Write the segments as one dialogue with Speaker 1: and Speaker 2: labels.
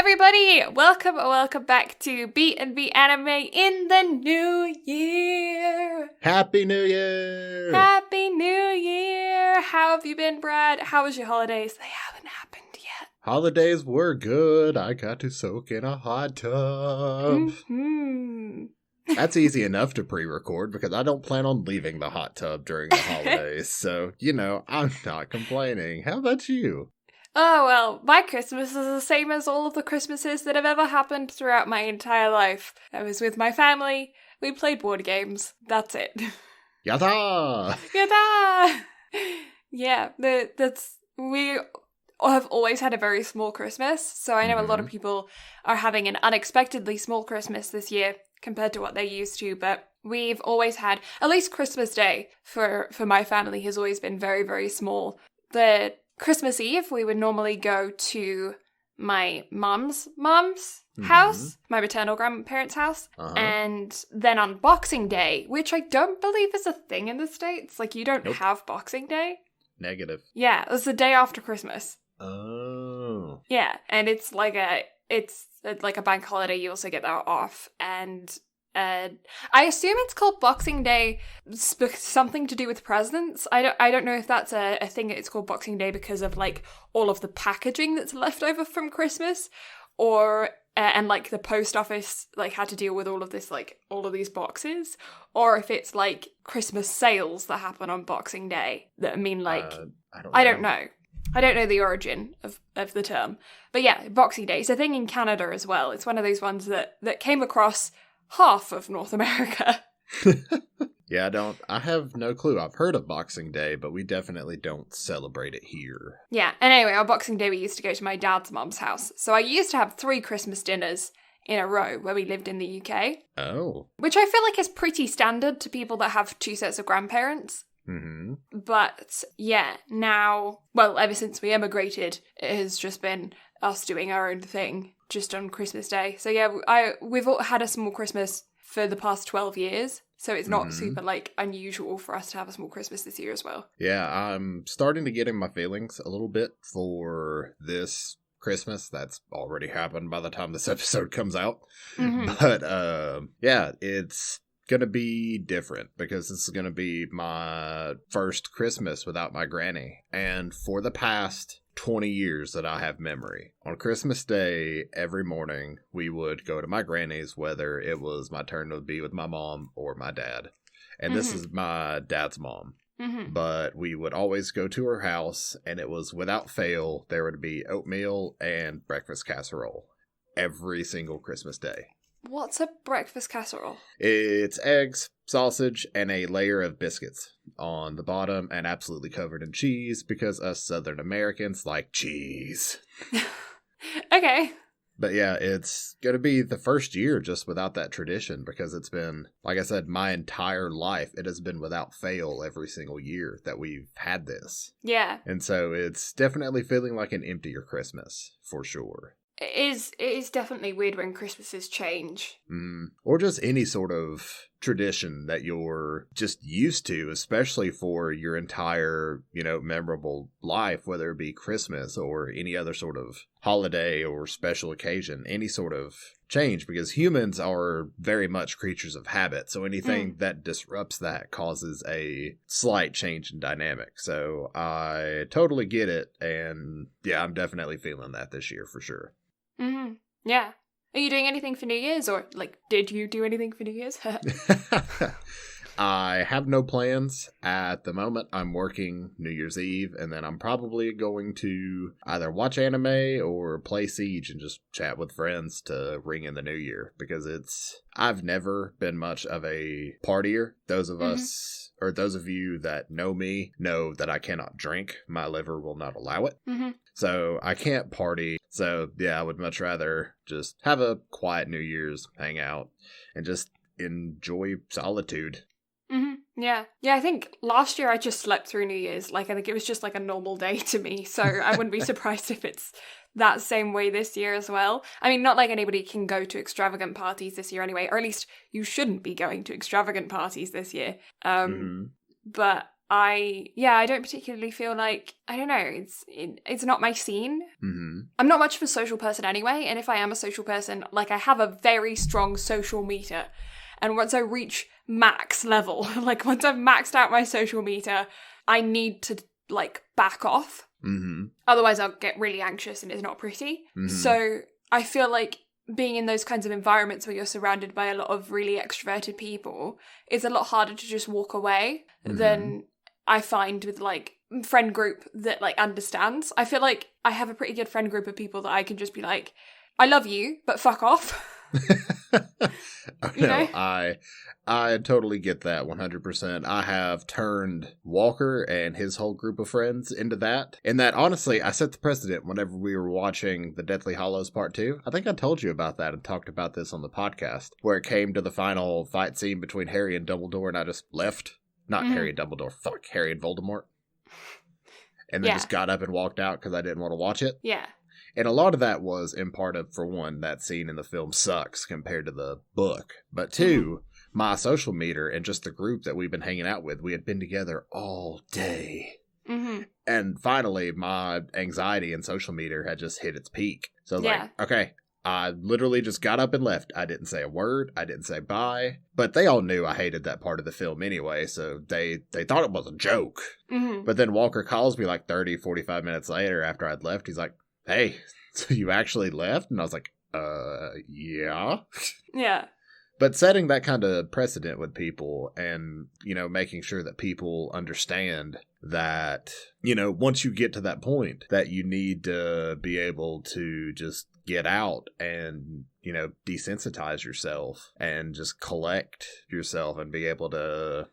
Speaker 1: everybody! Welcome back to BnB Anime in the new year!
Speaker 2: Happy New Year!
Speaker 1: Happy New Year! How have you been, Brad? How was your holidays? They haven't happened yet.
Speaker 2: Holidays were good. I got to soak in a hot tub.
Speaker 1: Mm-hmm.
Speaker 2: That's easy enough to pre-record because I don't plan on leaving the hot tub during the holidays. So, I'm not complaining. How about you?
Speaker 1: Oh, well, my Christmas is the same as all of the Christmases that have ever happened throughout my entire life. I was with my family, we played board games, that's it.
Speaker 2: Yata!
Speaker 1: Yada! Yeah, we have always had a very small Christmas, so I know a lot of people are having an unexpectedly small Christmas this year compared to what they used to, but we've always had, at least Christmas Day for my family has always been very, very small. The Christmas Eve, we would normally go to my mum's house, my maternal grandparents' house, and then on Boxing Day, which I don't believe is a thing in the States, like you don't have Boxing Day.
Speaker 2: Negative. Yeah,
Speaker 1: it's the day after Christmas.
Speaker 2: Oh.
Speaker 1: Yeah, and it's like a bank holiday, you also get that off, and I assume it's called Boxing Day, something to do with presents. I don't know if that's a thing that it's called Boxing Day because of like all of the packaging that's left over from Christmas, or and like the post office like had to deal with all of this, like all of these boxes, or if it's like Christmas sales that happen on Boxing Day that mean like I don't know. I don't know the origin of the term, but yeah, Boxing Day is a thing in Canada as well. It's one of those ones that came across half of North America.
Speaker 2: Yeah, I have no clue. I've heard of Boxing Day, but we definitely don't celebrate it here.
Speaker 1: Yeah, and anyway, on Boxing Day we used to go to my dad's mum's house. So I used to have 3 Christmas dinners in a row where we lived in the UK. Oh. Which I feel like is pretty standard to people that have 2 sets of grandparents.
Speaker 2: Mm-hmm.
Speaker 1: But yeah, now, well, ever since we emigrated, it has just been us doing our own thing just on Christmas Day. So yeah, we've all had a small Christmas for the past 12 years. So it's not super like unusual for us to have a small Christmas this year as well.
Speaker 2: Yeah, I'm starting to get in my feelings a little bit for this Christmas. That's already happened by the time this episode comes out. Mm-hmm. But yeah, it's gonna be different because this is gonna be my first Christmas without my granny, and for the past 20 years that I have memory, on Christmas Day every morning we would go to my granny's, whether it was my turn to be with my mom or my dad, and this is my dad's mom. But we would always go to her house, and it was without fail there would be oatmeal and breakfast casserole every single Christmas Day.
Speaker 1: What's a breakfast casserole?
Speaker 2: It's eggs, sausage, and a layer of biscuits on the bottom, and absolutely covered in cheese, because us Southern Americans like cheese.
Speaker 1: Okay.
Speaker 2: But yeah, it's going to be the first year just without that tradition, because it's been, like I said, my entire life, it has been without fail every single year that we've had this.
Speaker 1: Yeah.
Speaker 2: And so it's definitely feeling like an emptier Christmas, for sure.
Speaker 1: It is definitely weird when Christmases change.
Speaker 2: Or just any sort of tradition that you're just used to, especially for your entire, memorable life, whether it be Christmas or any other sort of holiday or special occasion, any sort of change, because humans are very much creatures of habit. So anything that disrupts that causes a slight change in dynamic. So I totally get it. And yeah, I'm definitely feeling that this year for sure.
Speaker 1: Mm-hmm. Yeah. Are you doing anything for New Year's, or did you do anything for New Year's?
Speaker 2: I have no plans at the moment. I'm working New Year's Eve, and then I'm probably going to either watch anime or play Siege and just chat with friends to ring in the new year, because I've never been much of a partier. Those of us, or those of you that know me, know that I cannot drink. My liver will not allow it. So I can't party. So yeah, I would much rather just have a quiet New Year's, hang out, and just enjoy solitude.
Speaker 1: Yeah. I think last year I just slept through New Year's. I think it was just like a normal day to me. So I wouldn't be surprised if it's that same way this year as well. I mean, not like anybody can go to extravagant parties this year anyway, or at least you shouldn't be going to extravagant parties this year. But I don't particularly feel like, I don't know, it's not my scene.
Speaker 2: Mm-hmm.
Speaker 1: I'm not much of a social person anyway, and if I am a social person, like, I have a very strong social meter, and once I reach max level, like, once I've maxed out my social meter, I need to, like, back off.
Speaker 2: Mm-hmm.
Speaker 1: Otherwise I'll get really anxious and it's not pretty.
Speaker 2: Mm-hmm.
Speaker 1: So I feel like being in those kinds of environments where you're surrounded by a lot of really extroverted people is a lot harder to just walk away than I find with, like, friend group that, like, understands. I feel like I have a pretty good friend group of people that I can just be like, I love you, but fuck off. You know?
Speaker 2: I totally get that 100%. I have turned Walker and his whole group of friends into that. And that, honestly, I set the precedent whenever we were watching The Deathly Hallows Part 2. I think I told you about that and talked about this on the podcast, where it came to the final fight scene between Harry and Dumbledore, and I just left. Not Harry and Dumbledore, fuck, Harry and Voldemort. And then just got up and walked out because I didn't want to watch it.
Speaker 1: Yeah.
Speaker 2: And a lot of that was in part of, for one, that scene in the film sucks compared to the book. But two, my social meter and just the group that we've been hanging out with, we had been together all day.
Speaker 1: Mm-hmm.
Speaker 2: And finally, my anxiety and social meter had just hit its peak. So I was like, okay, I literally just got up and left. I didn't say a word. I didn't say bye. But they all knew I hated that part of the film anyway, so they thought it was a joke.
Speaker 1: Mm-hmm.
Speaker 2: But then Walker calls me like 30, 45 minutes later after I'd left. He's like, hey, so you actually left? And I was like, yeah.
Speaker 1: Yeah.
Speaker 2: But setting that kind of precedent with people and, you know, making sure that people understand that, you know, once you get to that point, that you need to be able to just get out and, you know, desensitize yourself and just collect yourself and be able to,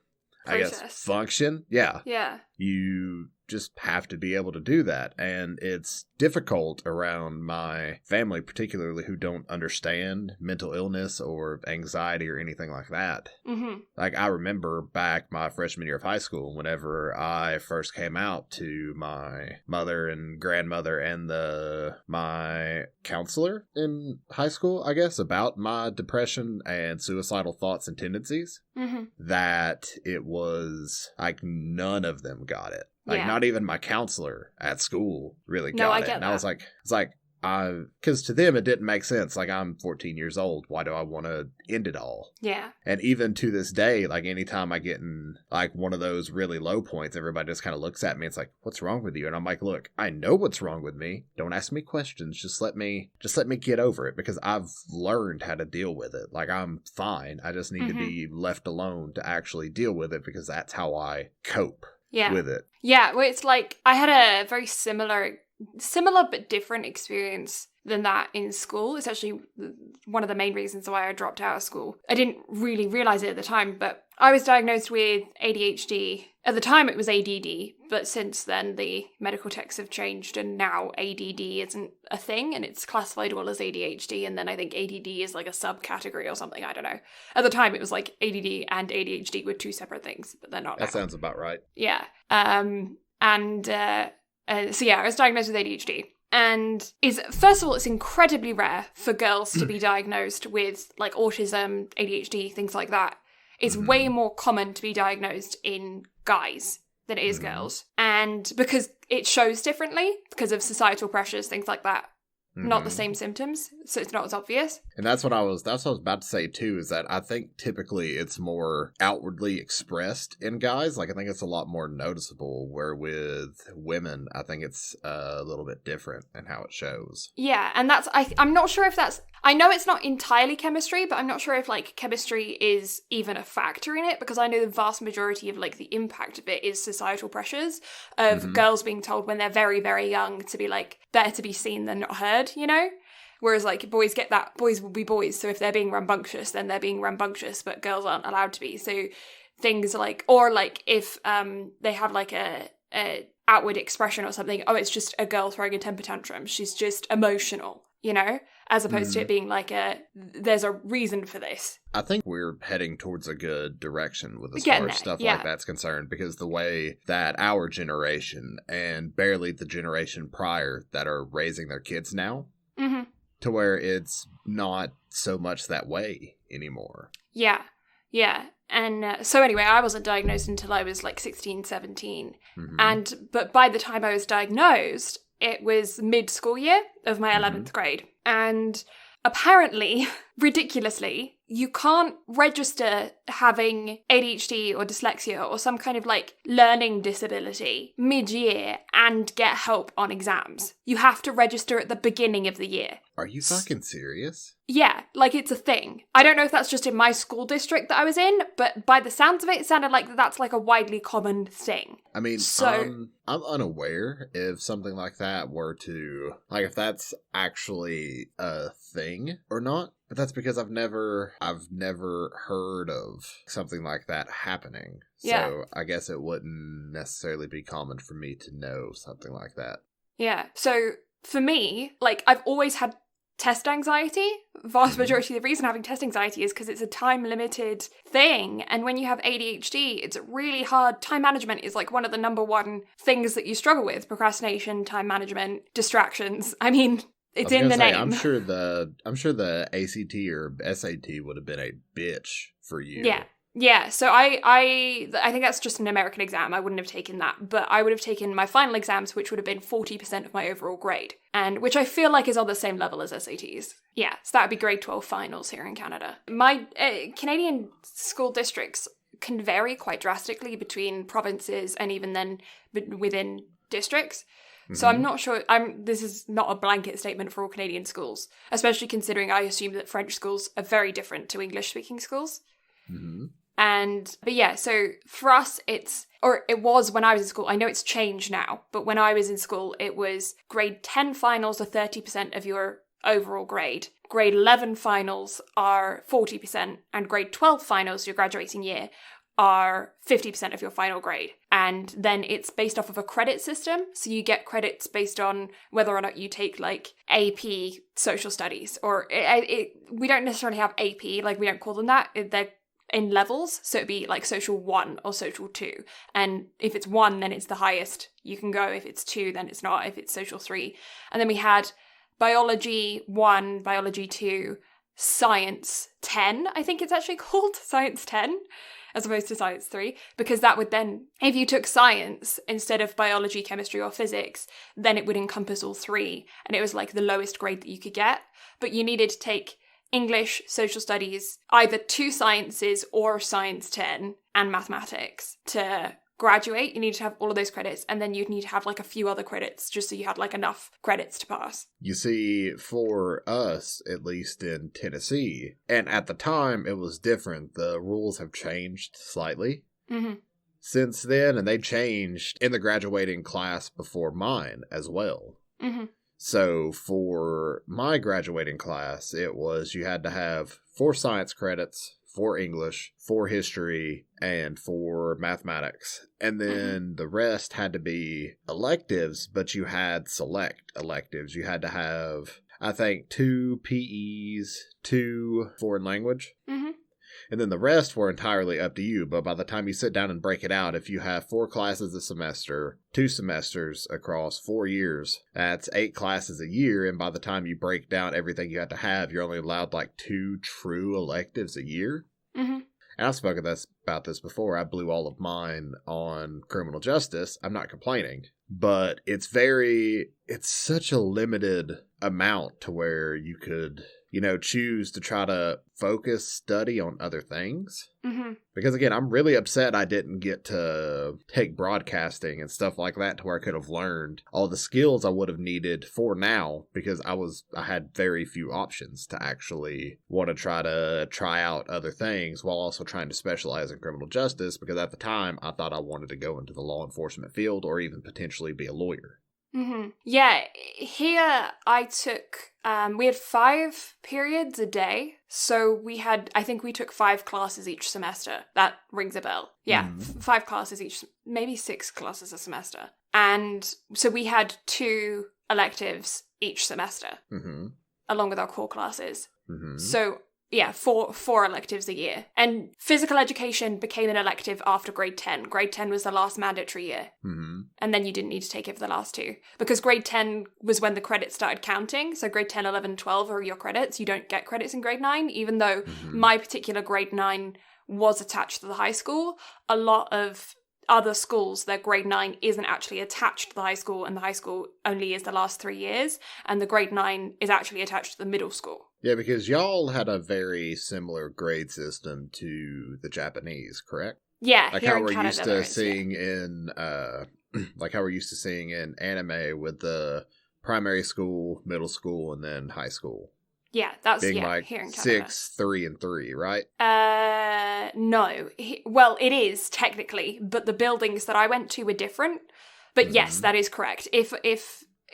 Speaker 2: I guess, function. Yeah.
Speaker 1: Yeah.
Speaker 2: You just have to be able to do that. And it's difficult around my family, particularly who don't understand mental illness or anxiety or anything like that.
Speaker 1: Mm-hmm.
Speaker 2: Like, I remember back my freshman year of high school, whenever I first came out to my mother and grandmother and my counselor in high school, I guess, about my depression and suicidal thoughts and tendencies, that it was like none of them got it. Like, not even my counselor at school really got it. And I was like, because to them it didn't make sense. Like, I'm 14 years old. Why do I want to end it all?
Speaker 1: Yeah.
Speaker 2: And even to this day, like, anytime I get in like one of those really low points, everybody just kind of looks at me. It's like, what's wrong with you? And I'm like, look, I know what's wrong with me. Don't ask me questions. Just let me get over it, because I've learned how to deal with it. Like, I'm fine. I just need to be left alone to actually deal with it, because that's how I cope with it.
Speaker 1: Yeah, well, it's like, I had a very similar but different experience than that in school. It's actually one of the main reasons why I dropped out of school. I didn't really realize it at the time, but I was diagnosed with ADHD. At the time it was ADD, but since then the medical texts have changed and now ADD isn't a thing and it's classified all as ADHD, and then I think ADD is like a subcategory or something, I don't know. At the time it was like ADD and ADHD were two separate things, but they're not now.
Speaker 2: That sounds about right.
Speaker 1: Yeah. So yeah, I was diagnosed with ADHD. And first of all, it's incredibly rare for girls to be diagnosed with like autism, ADHD, things like that. It's way more common to be diagnosed in guys than it is girls. And because it shows differently, because of societal pressures, things like that. Not the same symptoms, so it's not as obvious. And
Speaker 2: that's what I was about to say too, is that I think typically it's more outwardly expressed in guys. Like, I think it's a lot more noticeable, where with women, I think it's a little bit different in how it shows.
Speaker 1: Yeah, and that's, I'm not sure if that's, I know it's not entirely chemistry, but I'm not sure if like chemistry is even a factor in it, because I know the vast majority of like the impact of it is societal pressures of girls being told when they're very, very young to be like, better to be seen than not heard, you know? Whereas like boys get that, boys will be boys, so if they're being rambunctious, then they're being rambunctious, but girls aren't allowed to be. So things like, or like if they have like a outward expression or something, oh, it's just a girl throwing a temper tantrum, she's just emotional, you know? As opposed to it being like there's a reason for this.
Speaker 2: I think we're heading towards a good direction with as far as stuff like that's concerned, because the way that our generation and barely the generation prior that are raising their kids now, to where it's not so much that way anymore.
Speaker 1: Yeah. Yeah. And so anyway, I wasn't diagnosed until I was like 16, 17. But by the time I was diagnosed, it was mid-school year of my 11th grade. And apparently, ridiculously, you can't register having ADHD or dyslexia or some kind of like learning disability mid-year and get help on exams. You have to register at the beginning of the year.
Speaker 2: Are you fucking serious?
Speaker 1: Yeah, like it's a thing. I don't know if that's just in my school district that I was in, but by the sounds of it, it sounded like that's like a widely common thing.
Speaker 2: I mean, so I'm unaware if something like that were to, like, if that's actually a thing or not. But that's because I've never heard of something like that happening.
Speaker 1: Yeah.
Speaker 2: So I guess it wouldn't necessarily be common for me to know something like that.
Speaker 1: Yeah. So for me, like, I've always had test anxiety. Vast majority of the reason having test anxiety is because it's a time-limited thing. And when you have ADHD, it's really hard. Time management is like one of the number one things that you struggle with. Procrastination, time management, distractions. I mean, it's in the name.
Speaker 2: I'm sure the ACT or SAT would have been a bitch for you.
Speaker 1: Yeah. Yeah, so I think that's just an American exam. I wouldn't have taken that, but I would have taken my final exams, which would have been 40% of my overall grade, and which I feel like is on the same level as SATs. Yeah, so that would be grade 12 finals here in Canada. My Canadian school districts can vary quite drastically between provinces and even then within districts. So I'm not sure, this is not a blanket statement for all Canadian schools, especially considering I assume that French schools are very different to English-speaking schools. But yeah, so for us, it was when I was in school. I know it's changed now, but when I was in school, it was grade 10 finals are 30% of your overall grade. Grade 11 finals are 40%, and grade 12 finals, your graduating year, are 50% of your final grade. And then it's based off of a credit system. So you get credits based on whether or not you take like AP social studies, or we don't necessarily have AP, like we don't call them that. They're in levels. So it'd be like social 1 or social 2. And if it's 1, then it's the highest you can go. If it's 2, then it's not. If it's social 3. And then we had biology 1, biology 2, science 10, I think it's actually called science 10. As opposed to science 3, because that would then, if you took science instead of biology, chemistry, or physics, then it would encompass all 3, and it was like the lowest grade that you could get. But you needed to take English, social studies, either 2 sciences or science 10, and mathematics to graduate. You need to have all of those credits, and then you'd need to have like a few other credits just so you had like enough credits to pass.
Speaker 2: You see, for us, at least in Tennessee, and at the time it was different. The rules have changed slightly since then, and they changed in the graduating class before mine as well. So for my graduating class, it was you had to have 4 science credits, 4 English, 4 history, and 4 mathematics. And then the rest had to be electives, but you had select electives. You had to have, I think, 2 PEs, 2 foreign language. And then the rest were entirely up to you. But by the time you sit down and break it out, if you have 4 classes a semester, 2 semesters across 4 years, that's 8 classes a year. And by the time you break down everything you have to have, you're only allowed like 2 true electives a year. And I've spoken about this before. I blew all of mine on criminal justice. I'm not complaining. But it's such a limited amount to where you could, choose to try to focus study on other things. Because again, I'm really upset I didn't get to take broadcasting and stuff like that to where I could have learned all the skills I would have needed for now, because I had very few options to actually want to try out other things while also trying to specialize in criminal justice, because at the time I thought I wanted to go into the law enforcement field or even potentially be a lawyer.
Speaker 1: Yeah, here I took, we had 5 periods a day. So I think we took 5 classes each semester. That rings a bell. Yeah, 5 classes each, maybe 6 classes a semester. And so we had 2 electives each semester, along with our core classes. So yeah, 4 electives a year. And physical education became an elective after grade 10. Grade 10 was the last mandatory year. And then you didn't need to take it for the last 2. Because grade 10 was when the credits started counting. So grade 10, 11, 12 are your credits. You don't get credits in grade 9, even though my particular grade 9 was attached to the high school. A lot of other schools, their grade 9 isn't actually attached to the high school, and the high school only is the last 3 years, and the grade 9 is actually attached to the middle school.
Speaker 2: Yeah, because y'all had a very similar grade system to the Japanese, correct?
Speaker 1: Yeah,
Speaker 2: like
Speaker 1: here
Speaker 2: how
Speaker 1: in
Speaker 2: we're
Speaker 1: Canada,
Speaker 2: used to seeing in like how we're used to seeing in anime with the primary school, middle school, and then high school.
Speaker 1: Yeah, that's
Speaker 2: being like
Speaker 1: here in Canada.
Speaker 2: 6, 3, and 3, right?
Speaker 1: No. Well, it is technically, but the buildings that I went to were different. But yes, that is correct. If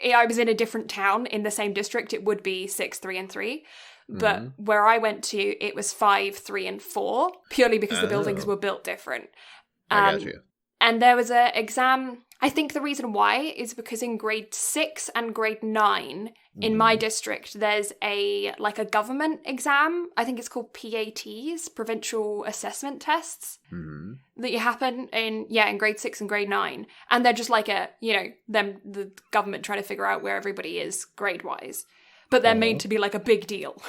Speaker 1: I was in a different town in the same district, it would be 6, 3, and 3. But where I went to, it was 5, 3, and 4, purely because the buildings were built different.
Speaker 2: I got you.
Speaker 1: And there was an exam. I think the reason why is because in grade 6 and grade 9 in my district, there's a government exam. I think it's called PATs, Provincial Assessment Tests, that you happen in grade 6 and grade 9. And they're just like the government trying to figure out where everybody is grade-wise. But they're made to be like a big deal.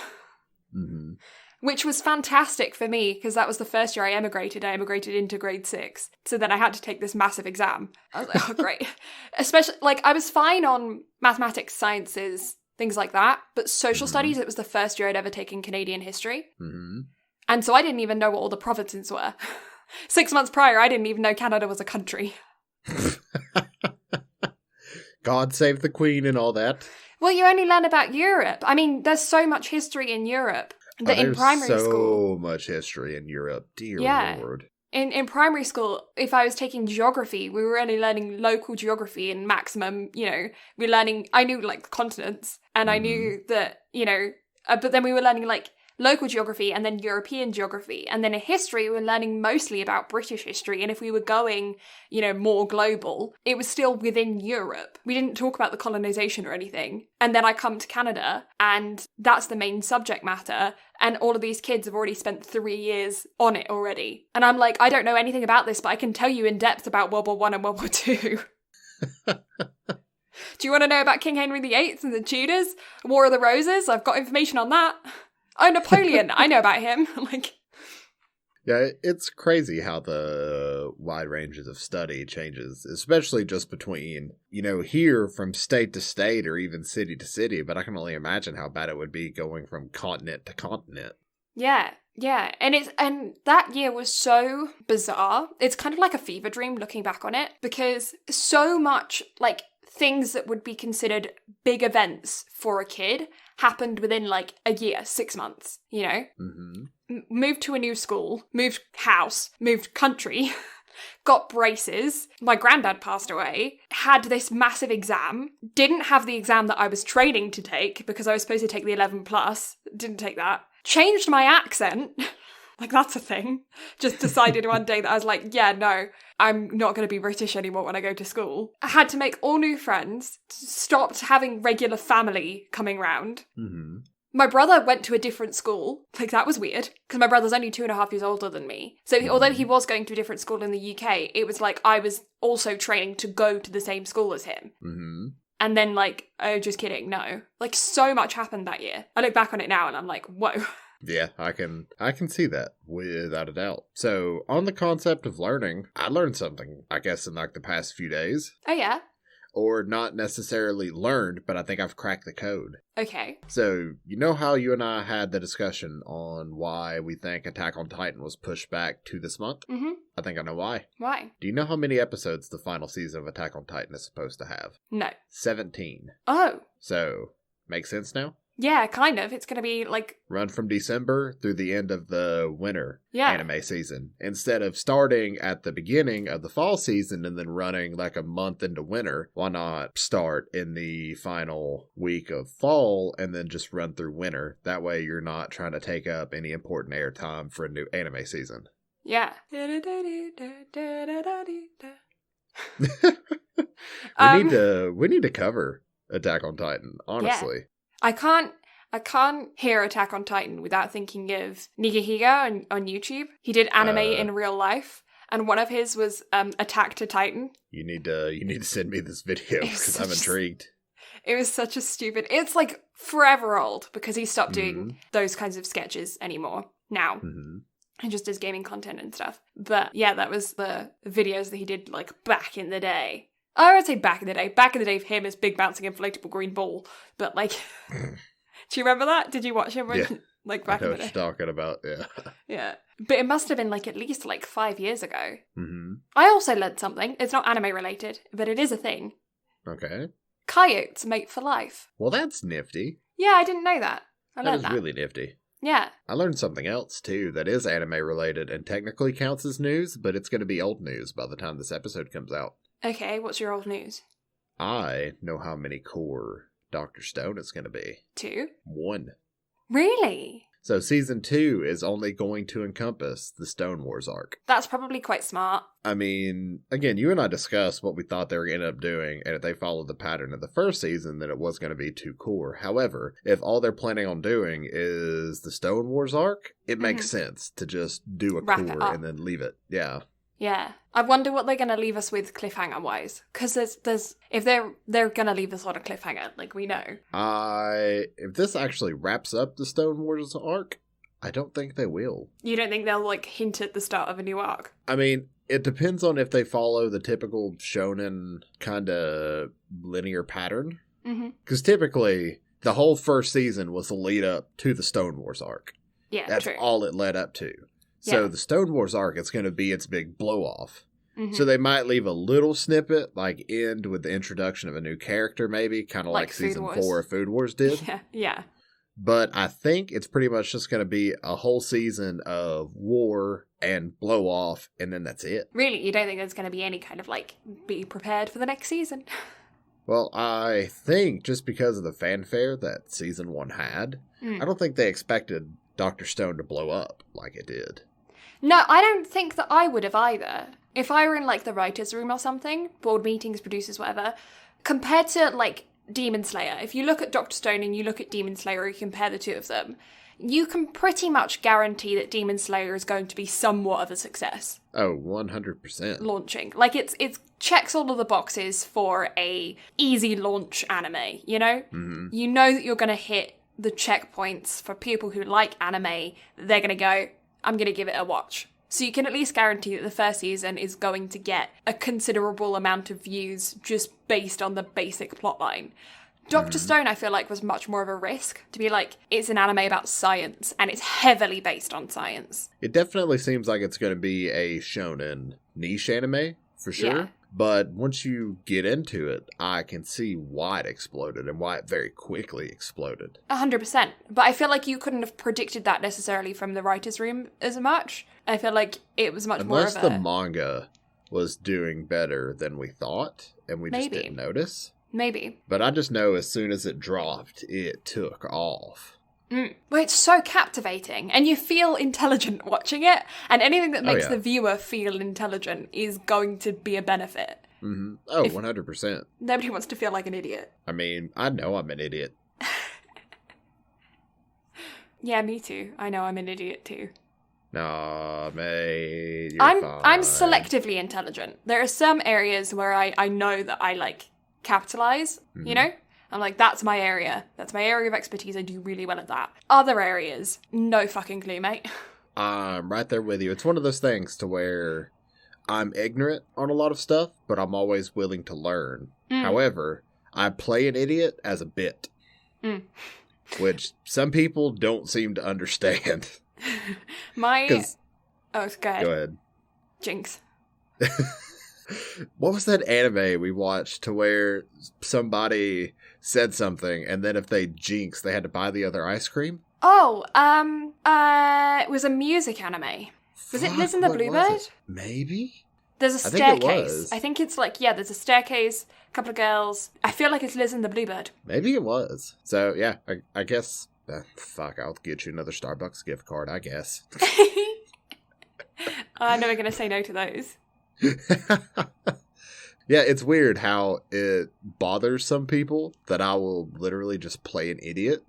Speaker 1: Which was fantastic for me, because that was the first year I emigrated. I emigrated into grade 6. So then I had to take this massive exam. I was like, oh, great. Especially, I was fine on mathematics, sciences, things like that. But social studies, it was the first year I'd ever taken Canadian history. And so I didn't even know what all the provinces were. 6 months prior, I didn't even know Canada was a country.
Speaker 2: God save the Queen and all that.
Speaker 1: Well, you only learn about Europe. I mean, there's so much history in Europe. In primary school,
Speaker 2: so much history in Europe, dear Lord.
Speaker 1: In primary school, if I was taking geography, we were only learning local geography and maximum, I knew continents, and I knew that, but then we were learning local geography and then European geography. And then in history, we were learning mostly about British history. And if we were going, more global, it was still within Europe. We didn't talk about the colonization or anything. And then I come to Canada, and that's the main subject matter. And all of these kids have already spent 3 years on it already. And I'm like, I don't know anything about this, but I can tell you in depth about World War I and World War II. Do you want to know about King Henry VIII and the Tudors? War of the Roses? I've got information on that. Oh, Napoleon. I know about him.
Speaker 2: Yeah, it's crazy how the wide ranges of study changes, especially just between, here from state to state or even city to city. But I can only imagine how bad it would be going from continent to continent.
Speaker 1: Yeah. Yeah. And that year was so bizarre. It's kind of like a fever dream looking back on it, because so much things that would be considered big events for a kid happened within a year, 6 months, Moved to a new school, moved house, moved country, got braces. My granddad passed away, had this massive exam, didn't have the exam that I was training to take because I was supposed to take the 11 plus, didn't take that. Changed my accent. That's a thing. Just decided one day that I was like, yeah, no, I'm not going to be British anymore when I go to school. I had to make all new friends, stopped having regular family coming round. My brother went to a different school. That was weird, because my brother's only 2.5 years older than me. So although he was going to a different school in the UK, it was I was also training to go to the same school as him. And then oh, just kidding, no. So much happened that year. I look back on it now and I'm like, whoa.
Speaker 2: Yeah, I can see that without a doubt. So, on the concept of learning, I learned something, I guess, in the past few days.
Speaker 1: Oh, yeah?
Speaker 2: Or not necessarily learned, but I think I've cracked the code.
Speaker 1: Okay.
Speaker 2: So, you know how you and I had the discussion on why we think Attack on Titan was pushed back to this month? I think I know why.
Speaker 1: Why?
Speaker 2: Do you know how many episodes the final season of Attack on Titan is supposed to have?
Speaker 1: No.
Speaker 2: 17.
Speaker 1: Oh.
Speaker 2: So, makes sense now?
Speaker 1: Yeah, kind of. It's going to be
Speaker 2: run from December through the end of the winter anime season. Instead of starting at the beginning of the fall season and then running a month into winter, why not start in the final week of fall and then just run through winter? That way you're not trying to take up any important airtime for a new anime season.
Speaker 1: Yeah.
Speaker 2: We need to cover Attack on Titan, honestly.
Speaker 1: Yeah. I can't hear Attack on Titan without thinking of Nigahiga on YouTube. He did anime in real life, and one of his was Attack to Titan. You need
Speaker 2: to send me this video because I'm intrigued.
Speaker 1: It was such a stupid. It's forever old because he stopped doing those kinds of sketches anymore now. and just does gaming content and stuff. But yeah, that was the videos that he did like back in the day. I would say back in the day. Back in the day for him is big bouncing inflatable green ball. But like, do you remember that? Did you watch him when, like back in the day?
Speaker 2: I know what you're talking about, yeah.
Speaker 1: Yeah. But it must have been like at least like 5 years ago.
Speaker 2: Mm-hmm.
Speaker 1: I also learned something. It's not anime related, but it is a thing.
Speaker 2: Okay.
Speaker 1: Coyotes mate for life.
Speaker 2: Well, that's nifty.
Speaker 1: Yeah, I didn't know that. I learned that.
Speaker 2: That is really nifty.
Speaker 1: Yeah.
Speaker 2: I learned something else, too, that is anime related and technically counts as news, but it's going to be old news by the time this episode comes out.
Speaker 1: Okay, what's your old news?
Speaker 2: I know how many core Dr. Stone it's going to be.
Speaker 1: 2?
Speaker 2: 1.
Speaker 1: Really?
Speaker 2: So season 2 is only going to encompass the Stone Wars arc.
Speaker 1: That's probably quite smart.
Speaker 2: I mean, again, you and I discussed what we thought they were going to end up doing, and if they followed the pattern of the first season, then it was going to be 2 core. However, if all they're planning on doing is the Stone Wars arc, it makes sense to just do a
Speaker 1: Wrap it
Speaker 2: core
Speaker 1: up.
Speaker 2: and then leave it. Yeah.
Speaker 1: Yeah. I wonder what they're going to leave us with cliffhanger-wise. Because there's if they're going to leave us on a cliffhanger, like we know.
Speaker 2: If this actually wraps up the Stone Wars arc, I don't think they will.
Speaker 1: You don't think they'll, like, hint at the start of a new arc?
Speaker 2: I mean, it depends on if they follow the typical shonen kind of linear pattern. Because typically, the whole first season was the lead up to the Stone Wars arc.
Speaker 1: Yeah,
Speaker 2: That's
Speaker 1: true.
Speaker 2: all it led up to. So the Stone Wars arc is going to be its big blow-off. So they might leave a little snippet, like end with the introduction of a new character, maybe, kind of like season 4 of Food Wars did.
Speaker 1: Yeah.
Speaker 2: But I think it's pretty much just going to be a whole season of war and blow off, and then that's it.
Speaker 1: Really? You don't think there's going to be any kind of, like, be prepared for the next season?
Speaker 2: Well, I think just because of the fanfare that season 1 had, I don't think they expected Dr. Stone to blow up like it did.
Speaker 1: No, I don't think that I would have either. If I were in, like, the writer's room or something, board meetings, producers, whatever, compared to, like, Demon Slayer, if you look at Dr. Stone and you look at Demon Slayer, you compare the two of them, you can pretty much guarantee that Demon Slayer is going to be somewhat of a success.
Speaker 2: Oh, 100%.
Speaker 1: Launching. Like, it checks all of the boxes for a easy launch anime, you know? You know that you're going to hit the checkpoints for people who like anime. They're going to go, I'm going to give it a watch. So you can at least guarantee that the first season is going to get a considerable amount of views just based on the basic plotline. Dr. Stone, I feel like, was much more of a risk to be like, it's an anime about science, and it's heavily based on science.
Speaker 2: It definitely seems like it's going to be a shonen niche anime, for sure.
Speaker 1: Yeah.
Speaker 2: But once you get into it, I can see why it exploded and why it very quickly exploded.
Speaker 1: 100%. But I feel like you couldn't have predicted that necessarily from the writer's room as much. I feel like it was much more of
Speaker 2: Unless the manga was doing better than we thought, and we just didn't notice.
Speaker 1: Maybe.
Speaker 2: But I just know as soon as it dropped, it took off.
Speaker 1: Well, it's so captivating, and you feel intelligent watching it, and anything that makes the viewer feel intelligent is going to be a benefit.
Speaker 2: Oh, 100%.
Speaker 1: Nobody wants to feel like an idiot.
Speaker 2: I mean, I know I'm an idiot.
Speaker 1: Yeah, me too. I know I'm an idiot too.
Speaker 2: Nah, mate, you're
Speaker 1: I'm
Speaker 2: fine.
Speaker 1: selectively intelligent. There are some areas where I know that I, like, capitalize, you know? I'm like, that's my area. That's my area of expertise. I do really well at that. Other areas, no fucking clue, mate.
Speaker 2: I'm right there with you. It's one of those things to where I'm ignorant on a lot of stuff, but I'm always willing to learn. However, I play an idiot as a bit, which some people don't seem to understand.
Speaker 1: Oh, go ahead.
Speaker 2: Go ahead.
Speaker 1: Jinx.
Speaker 2: What was that anime we watched to where somebody said something, and then if they jinxed, they had to buy the other ice cream?
Speaker 1: Oh, it was a music anime. Was it Liz and the Bluebird?
Speaker 2: Maybe?
Speaker 1: There's a staircase. I think it's like, there's a staircase, a couple of girls. I feel like it's Liz and the Bluebird.
Speaker 2: Maybe it was. So, yeah, I guess... fuck, I'll get you another Starbucks gift card, I guess.
Speaker 1: I'm never going to say no to those.
Speaker 2: Yeah, it's weird how it bothers some people that I will literally just play an idiot.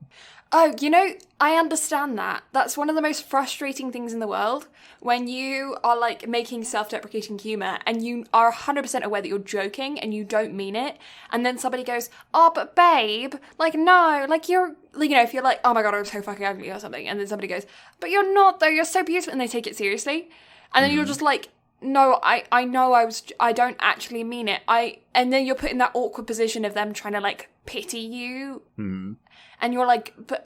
Speaker 1: Oh, you know, I understand that. That's one of the most frustrating things in the world, when you are, like, making self-deprecating humor and you are 100% aware that you're joking and you don't mean it, and then somebody goes, oh, but babe, like, no, like, you're, you know, if you're like, oh my god, I'm so fucking ugly or something, and then somebody goes, but you're not, though, you're so beautiful, and they take it seriously, and then you're just like, no, I know I don't actually mean it. And then you're put in that awkward position of them trying to, like, pity you. And you're like, but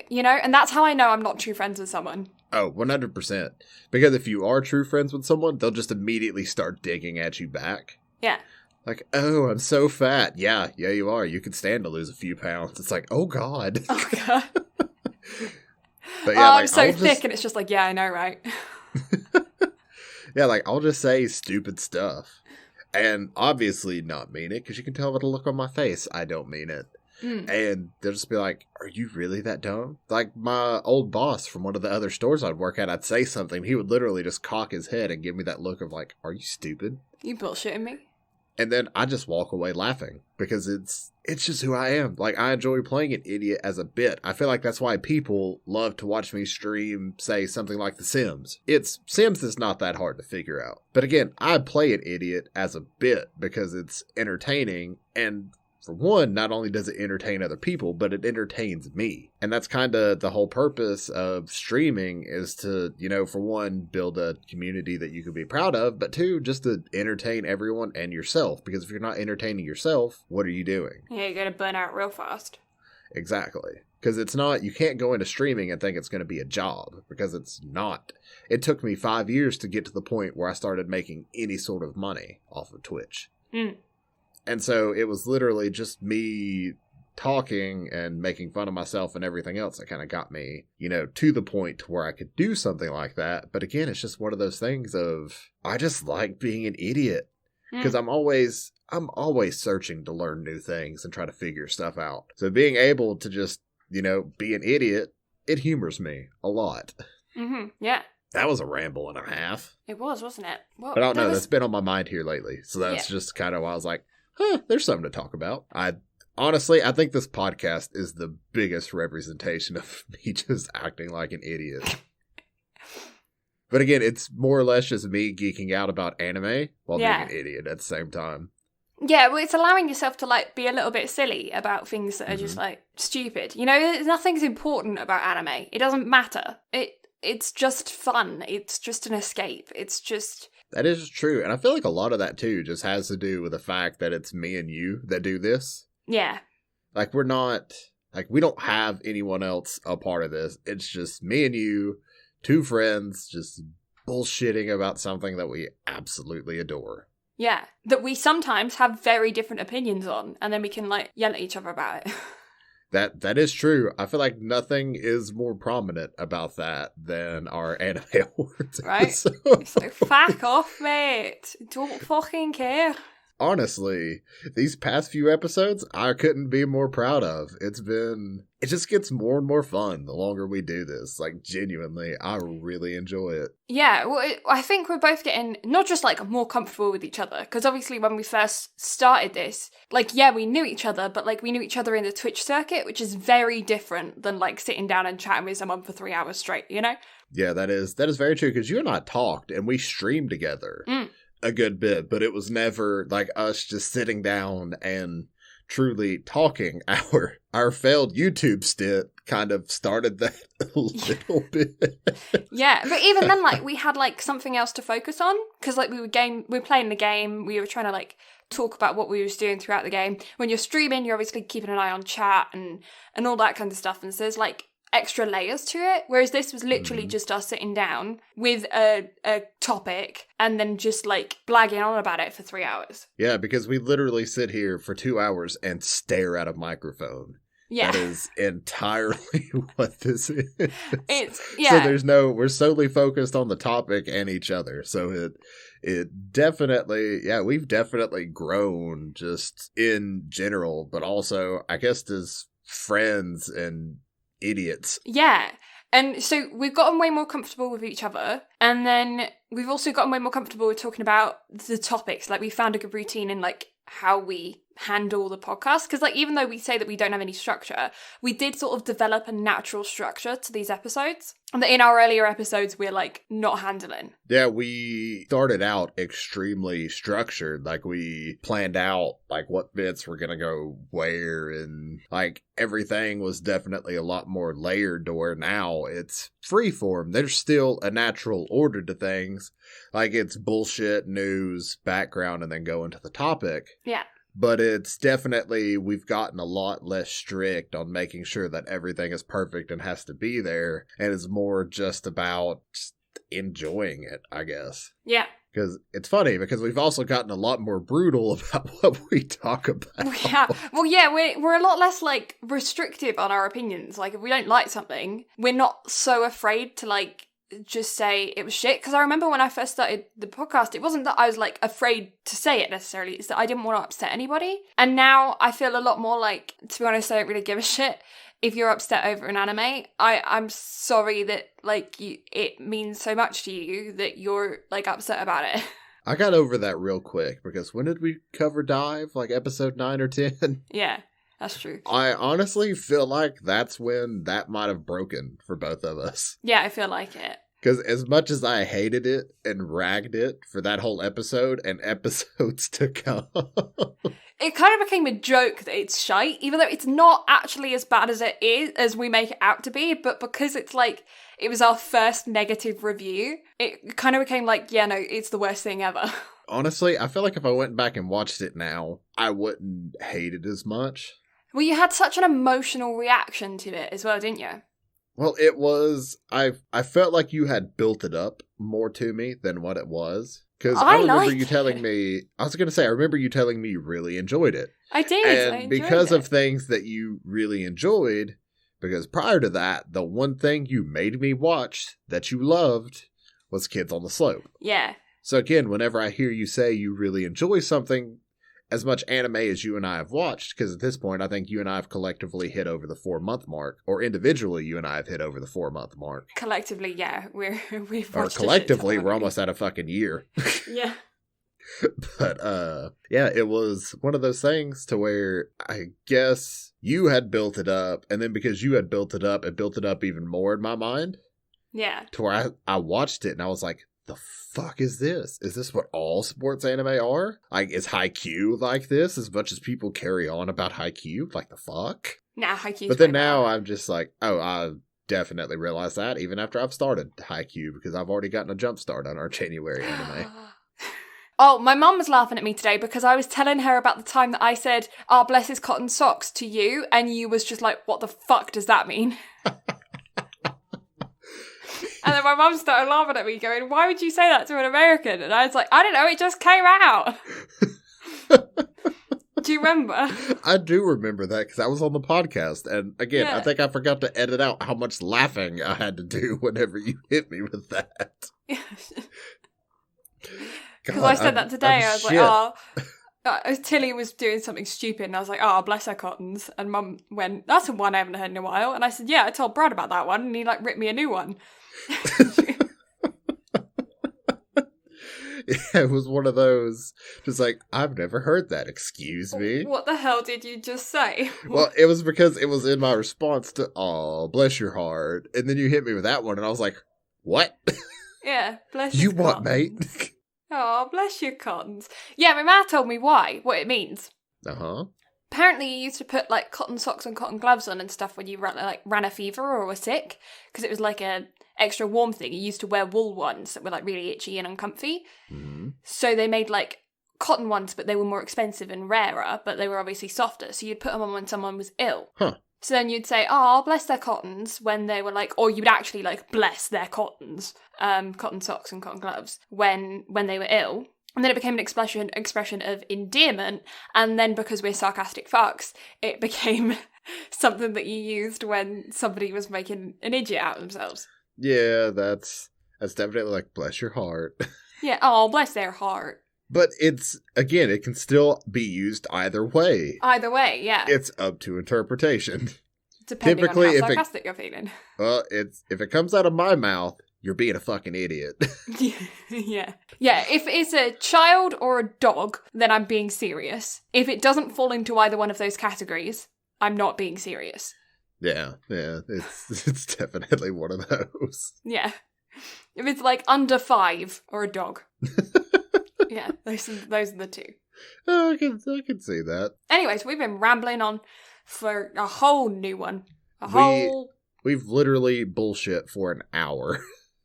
Speaker 1: you know, and that's how I know I'm not true friends with someone.
Speaker 2: Oh, 100%. Because if you are true friends with someone, they'll just immediately start digging at you back.
Speaker 1: Yeah.
Speaker 2: Like, oh, I'm so fat. Yeah, you are. You could stand to lose a few pounds. It's like, oh, God.
Speaker 1: Oh, God.
Speaker 2: But yeah,
Speaker 1: oh, I'm so thick, and it's just like, yeah, I know, right?
Speaker 2: Yeah, like, I'll just say stupid stuff. And obviously not mean it, because you can tell by the look on my face I don't mean it. And they'll just be like, are you really that dumb? Like, my old boss from one of the other stores I'd work at, I'd say something, he would literally just cock his head and give me that look of like, are you stupid?
Speaker 1: You bullshitting me?
Speaker 2: And then I just walk away laughing, because it's just who I am. Like, I enjoy playing an idiot as a bit. I feel like that's why people love to watch me stream, say, something like The Sims. Sims is not that hard to figure out. But again, I play an idiot as a bit because it's entertaining, and for one, not only does it entertain other people, but it entertains me. And that's kind of the whole purpose of streaming, is to, you know, for one, build a community that you can be proud of, but two, just to entertain everyone and yourself. Because if you're not entertaining yourself, what are you doing?
Speaker 1: Yeah, you're going to burn out real fast.
Speaker 2: Exactly. Because it's not, you can't go into streaming and think it's going to be a job, because it's not. It took me 5 years to get to the point where I started making any sort of money off of Twitch. And so it was literally just me talking and making fun of myself and everything else that kind of got me, you know, to the point to where I could do something like that. But again, it's just one of those things of, I just like being an idiot, because I'm always searching to learn new things and try to figure stuff out. So being able to just, you know, be an idiot, it humors me a lot.
Speaker 1: Yeah.
Speaker 2: That was a ramble and a half.
Speaker 1: It was, wasn't it? Well,
Speaker 2: but I don't know, that's been on my mind here lately. So that's just kind of why I was like, there's something to talk about. Honestly, I think this podcast is the biggest representation of me just acting like an idiot. But again, it's more or less just me geeking out about anime while being an idiot at the same time.
Speaker 1: Yeah, well, it's allowing yourself to, like, be a little bit silly about things that are just, like, stupid. You know, nothing's important about anime. It doesn't matter. It's just fun. It's just an escape. It's just...
Speaker 2: That is true. And I feel like a lot of that, too, just has to do with the fact that it's me and you that do this.
Speaker 1: Yeah.
Speaker 2: Like, we're not... Like, we don't have anyone else a part of this. It's just me and you, two friends, just bullshitting about something that we absolutely adore.
Speaker 1: Yeah. That we sometimes have very different opinions on, and then we can, like, yell at each other about it.
Speaker 2: That is true. I feel like nothing is more prominent about that than our anime awards.
Speaker 1: Right? So fuck off, mate. Don't fucking care.
Speaker 2: Honestly, these past few episodes, I couldn't be more proud of. It just gets more and more fun the longer we do this. Like, genuinely, I really enjoy it.
Speaker 1: Yeah, well, I think we're both getting, not just, like, more comfortable with each other, because obviously when we first started this, like, yeah, we knew each other, but, like, we knew each other in the Twitch circuit, which is very different than, like, sitting down and chatting with someone for 3 hours straight, you know?
Speaker 2: Yeah, that is very true, because you and I talked, and we streamed together. A good bit, but it was never like us just sitting down and truly talking. Our failed YouTube stint kind of started that a little bit.
Speaker 1: Yeah, but even then, like, we had like something else to focus on, because like we were playing the game, we were trying to like talk about what we was doing throughout the game. When you're streaming, you're obviously keeping an eye on chat and all that kind of stuff, and so there's like extra layers to it, whereas this was literally just us sitting down with a topic and then just like blagging on about it for 3 hours.
Speaker 2: Yeah, because we literally sit here for 2 hours and stare at a microphone. Yeah. That is entirely what this is. So we're solely focused on the topic and each other. So it definitely, we've definitely grown just in general, but also I guess as friends and idiots.
Speaker 1: Yeah. And so we've gotten way more comfortable with each other. And then we've also gotten way more comfortable with talking about the topics. Like, we found a good routine in, like, how we handle the podcast. Because, like, even though we say that we don't have any structure, we did sort of develop a natural structure to these episodes. And that in our earlier episodes, we're, like, not handling.
Speaker 2: Yeah, we started out extremely structured. Like, we planned out, like, what bits were gonna go where, and, like, everything was definitely a lot more layered to where now it's freeform. There's still a natural order to things. Like, it's bullshit, news, background, and then go into the topic.
Speaker 1: Yeah.
Speaker 2: But it's definitely, we've gotten a lot less strict on making sure that everything is perfect and has to be there. And it's more just about enjoying it, I guess.
Speaker 1: Yeah.
Speaker 2: Because it's funny, because we've also gotten a lot more brutal about what we talk about.
Speaker 1: Yeah. Well, yeah, we're a lot less, like, restrictive on our opinions. Like, if we don't like something, we're not so afraid to, like, just say it was shit. Because I remember when I first started the podcast, it wasn't that I was, like, afraid to say it necessarily. It's that I didn't want to upset anybody. And now I feel a lot more like, to be honest, I don't really give a shit if you're upset over an anime. I'm sorry that, like, it means so much to you that you're, like, upset about it.
Speaker 2: I got over that real quick, because when did we cover Dive? Like episode 9 or 10?
Speaker 1: Yeah, that's true.
Speaker 2: I honestly feel like that's when that might have broken for both of us.
Speaker 1: Yeah, I feel like it.
Speaker 2: Because as much as I hated it and ragged it for that whole episode and episodes to come,
Speaker 1: it kind of became a joke that it's shite, even though it's not actually as bad as it is, as we make it out to be, but because it's like, it was our first negative review, it kind of became like, yeah, no, it's the worst thing ever.
Speaker 2: honestly, I feel like if I went back and watched it now, I wouldn't hate it as much.
Speaker 1: Well, you had such an emotional reaction to it as well, didn't you?
Speaker 2: Well, it was, I felt like you had built it up more to me than what it was. Because I remember you telling me, I was going to say, I remember you telling me you really enjoyed it.
Speaker 1: I did.
Speaker 2: And because of things that you really enjoyed, because prior to that, the one thing you made me watch that you loved was Kids on the Slope.
Speaker 1: Yeah.
Speaker 2: So again, whenever I hear you say you really enjoy something, as much anime as you and I have watched, because at this point, I think you and I have collectively hit over the 4-month mark, or individually, you and I have hit over the 4-month mark.
Speaker 1: Collectively, yeah, we've watched.
Speaker 2: Or collectively, we're almost at a fucking year.
Speaker 1: Yeah.
Speaker 2: But yeah, it was one of those things to where I guess you had built it up, and then because you had built it up even more in my mind.
Speaker 1: Yeah.
Speaker 2: To where I watched it and I was like, the fuck is this? Is this what all sports anime are? Like, is Haikyuu like this as much as people carry on about Haikyuu? Like, the fuck?
Speaker 1: Nah, Haikyuu.
Speaker 2: But then now I'm just like, oh, I definitely realized that even after I've started Haikyuu, because I've already gotten a jump start on our January anime.
Speaker 1: Oh, my mum was laughing at me today because I was telling her about the time that I said, "Oh, bless his cotton socks" to you, and you was just like, what the fuck does that mean? And then my mum started laughing at me, going, "Why would you say that to an American?" And I was like, "I don't know, it just came out." Do you remember?
Speaker 2: I do remember that because I was on the podcast. And again, I think I forgot to edit out how much laughing I had to do whenever you hit me with that.
Speaker 1: Because I said that today. I was like, oh, Tilly was doing something stupid. And I was like, oh, bless her cottons. And Mum went, "That's the one I haven't heard in a while." And I said, "Yeah, I told Brad about that one." And he like ripped me a new one.
Speaker 2: Yeah, it was one of those, just like, I've never heard that, excuse me.
Speaker 1: What the hell did you just say?
Speaker 2: Well, it was because it was in my response to, "Oh, bless your heart." And then you hit me with that one, and I was like, what?
Speaker 1: Yeah, bless
Speaker 2: you
Speaker 1: your
Speaker 2: what,
Speaker 1: cottons.
Speaker 2: mate?
Speaker 1: Oh, bless your cottons. Yeah, my ma told me what it means.
Speaker 2: Uh-huh.
Speaker 1: Apparently you used to put, like, cotton socks and cotton gloves on and stuff when you ran a fever or were sick, because it was like a extra warm thing. You used to wear wool ones that were, like, really itchy and uncomfy.
Speaker 2: Mm-hmm.
Speaker 1: So they made, like, cotton ones, but they were more expensive and rarer, but they were obviously softer. So you'd put them on when someone was ill.
Speaker 2: Huh.
Speaker 1: So then you'd say, "Oh, bless their cottons," when they were like, or you'd actually, like, bless their cottons, cotton socks and cotton gloves, when they were ill. And then it became an expression of endearment, and then because we're sarcastic fucks, it became something that you used when somebody was making an idiot out of themselves.
Speaker 2: Yeah, that's definitely like, bless your heart.
Speaker 1: Yeah, oh, bless their heart.
Speaker 2: But it's, again, it can still be used either way.
Speaker 1: Either way, yeah.
Speaker 2: It's up to interpretation.
Speaker 1: Depending
Speaker 2: Typically,
Speaker 1: on how sarcastic you're feeling.
Speaker 2: Well, if it comes out of my mouth, you're being a fucking idiot.
Speaker 1: Yeah. Yeah, if it's a child or a dog, then I'm being serious. If it doesn't fall into either one of those categories, I'm not being serious.
Speaker 2: Yeah, it's definitely one of those.
Speaker 1: Yeah. If it's like under 5 or a dog. Yeah, those are the two.
Speaker 2: Oh, I can see that.
Speaker 1: Anyways, we've been rambling on for a whole new one.
Speaker 2: We've literally bullshit for an hour.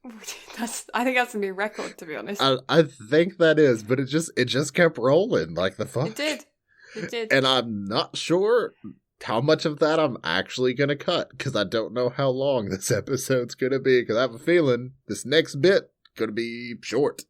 Speaker 1: I think that's a new record, to be honest.
Speaker 2: I think that is, but it just kept rolling like the fuck.
Speaker 1: It did. And
Speaker 2: I'm not sure how much of that I'm actually going to cut, because I don't know how long this episode's going to be, because I have a feeling this next bit going to be short.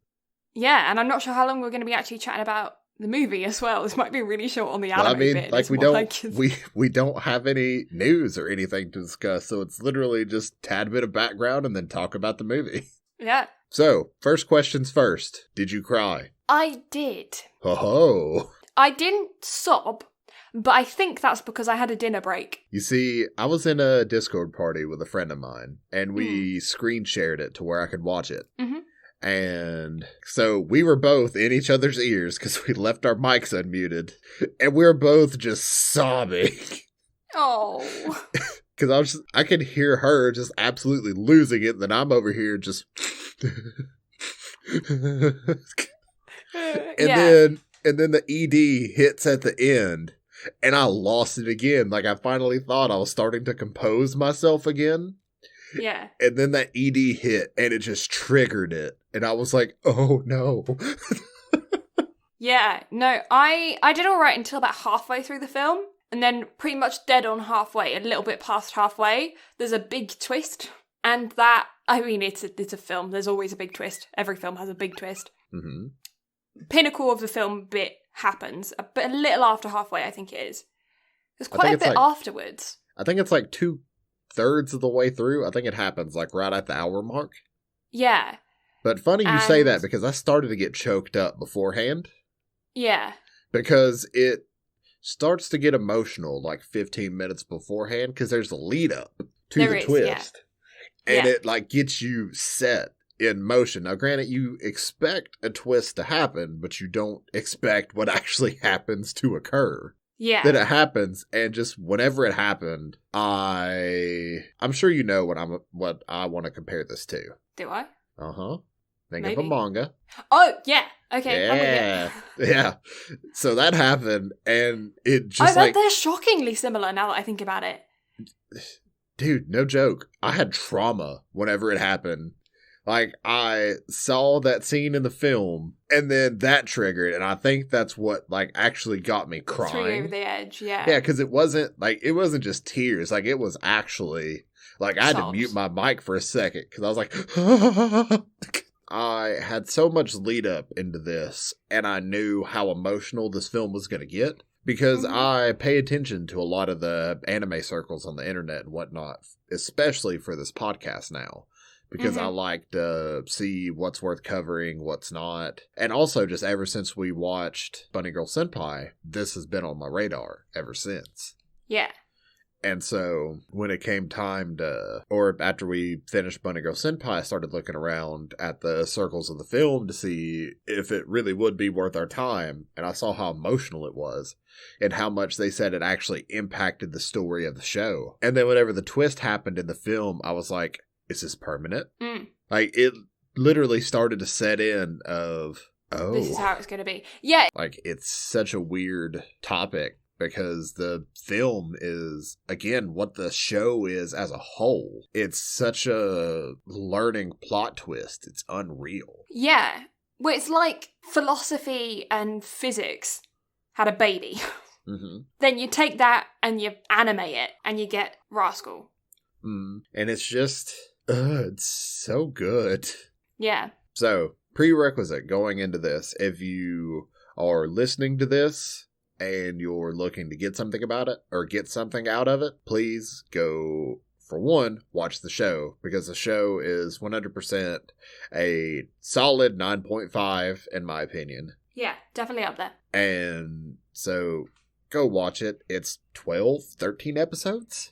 Speaker 1: Yeah, and I'm not sure how long we're going to be actually chatting about the movie as well. This might be really short on the anime bit.
Speaker 2: Like we don't have any news or anything to discuss, so it's literally just a tad bit of background and then talk about the movie.
Speaker 1: Yeah.
Speaker 2: So, first questions first. Did you cry?
Speaker 1: I did.
Speaker 2: Ho-ho.
Speaker 1: I didn't sob, but I think that's because I had a dinner break.
Speaker 2: You see, I was in a Discord party with a friend of mine, and we screen shared it to where I could watch it. Mm-hmm. And so we were both in each other's ears because we left our mics unmuted, and we were both just sobbing.
Speaker 1: Oh.
Speaker 2: Because I could hear her just absolutely losing it, and then I'm over here just... And then the ED hits at the end, and I lost it again. Like, I finally thought I was starting to compose myself again.
Speaker 1: Yeah.
Speaker 2: And then that ED hit, and it just triggered it. And I was like, oh, no.
Speaker 1: Yeah. No, I did all right until about halfway through the film. And then pretty much dead on halfway, a little bit past halfway, there's a big twist. And that, I mean, it's a film. There's always a big twist. Every film has a big twist. Mm-hmm. Pinnacle of the film bit happens, but a little after halfway, I think it is. There's quite a bit afterwards.
Speaker 2: I think it's like 2/3 of the way through. I think it happens like right at the hour mark.
Speaker 1: Yeah.
Speaker 2: But funny you say that, because I started to get choked up beforehand.
Speaker 1: Yeah.
Speaker 2: Because it starts to get emotional like 15 minutes beforehand, because there's a lead up to the twist. Yeah. And it like gets you set in motion. Now, granted, you expect a twist to happen, but you don't expect what actually happens to occur.
Speaker 1: Yeah.
Speaker 2: Then it happens, and just whenever it happened, I'm sure you know what I want to compare this to.
Speaker 1: Do I?
Speaker 2: Uh-huh. Think of a manga.
Speaker 1: Oh, yeah. Okay.
Speaker 2: Yeah. Yeah. So that happened, and it just
Speaker 1: they're shockingly similar now that I think about it.
Speaker 2: Dude, no joke. I had trauma whenever it happened. Like, I saw that scene in the film, and then that triggered, and I think that's what, like, actually got me crying.
Speaker 1: Threw you over the edge, yeah.
Speaker 2: Yeah, because it wasn't just tears. Like, it was actually, like, I had to mute my mic for a second, because I was like, I had so much lead up into this, and I knew how emotional this film was going to get, because I pay attention to a lot of the anime circles on the internet and whatnot, especially for this podcast now. Because I like to see what's worth covering, what's not. And also, just ever since we watched Bunny Girl Senpai, this has been on my radar ever since.
Speaker 1: Yeah.
Speaker 2: And so, when it came time after we finished Bunny Girl Senpai, I started looking around at the circles of the film to see if it really would be worth our time. And I saw how emotional it was, and how much they said it actually impacted the story of the show. And then whenever the twist happened in the film, I was like, is this permanent? Like, it literally started to set in of,
Speaker 1: this is how it's going to be. Yeah.
Speaker 2: Like, it's such a weird topic, because the film is, again, what the show is as a whole. It's such a learning plot twist. It's unreal.
Speaker 1: Yeah. Well, it's like philosophy and physics had a baby. Mm-hmm. Then you take that and you animate it, and you get Rascal.
Speaker 2: And it's just... it's so good.
Speaker 1: Yeah.
Speaker 2: So, prerequisite going into this, if you are listening to this and you're looking to get something about it or get something out of it, please go, for one, watch the show, because the show is 100% a solid 9.5 in my opinion.
Speaker 1: Yeah, definitely up there.
Speaker 2: And so, go watch it. It's 12, 13 episodes.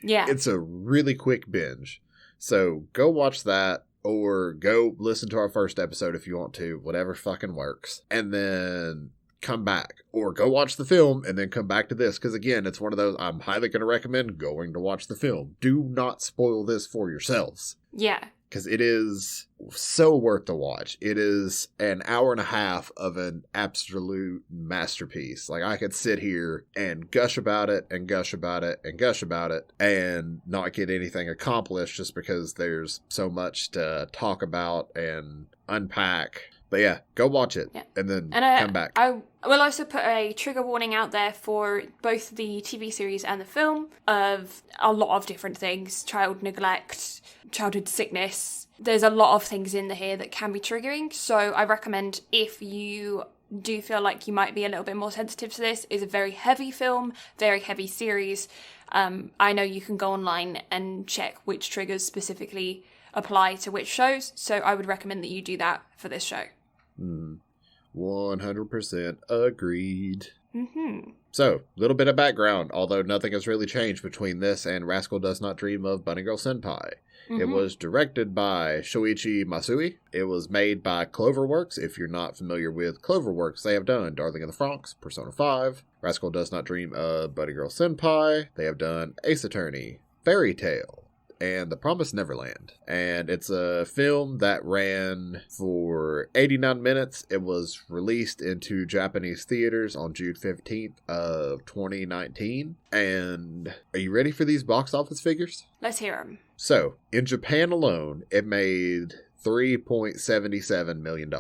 Speaker 1: Yeah.
Speaker 2: It's a really quick binge. So go watch that, or go listen to our first episode if you want to, whatever fucking works. And then come back. Or go watch the film and then come back to this. Because again, it's one of those, I'm highly going to recommend going to watch the film. Do not spoil this for yourselves.
Speaker 1: Yeah.
Speaker 2: Because it is so worth the watch. It is an hour and a half of an absolute masterpiece. Like, I could sit here and gush about it and gush about it and gush about it and not get anything accomplished just because there's so much to talk about and unpack. But yeah, go watch it and then come back.
Speaker 1: I will also put a trigger warning out there for both the TV series and the film of a lot of different things. Child neglect, childhood sickness. There's a lot of things in here that can be triggering. So I recommend, if you do feel like you might be a little bit more sensitive to this, is a very heavy film, very heavy series. I know you can go online and check which triggers specifically apply to which shows. So I would recommend that you do that for this show.
Speaker 2: 100% agreed.
Speaker 1: Mm-hmm.
Speaker 2: So, a little bit of background, although nothing has really changed between this and Rascal Does Not Dream of Bunny Girl Senpai. It was directed by Shoichi Masui. It was made by Cloverworks. If you're not familiar with Cloverworks, they have done Darling in the Franxx, Persona 5, Rascal Does Not Dream of Bunny Girl Senpai. They have done Ace Attorney, Fairy Tail, and The Promised Neverland. And it's a film that ran for 89 minutes. It was released into Japanese theaters on June 15th of 2019. And are you ready for these box office figures?
Speaker 1: Let's hear them.
Speaker 2: So, in Japan alone, it made $3.77 million.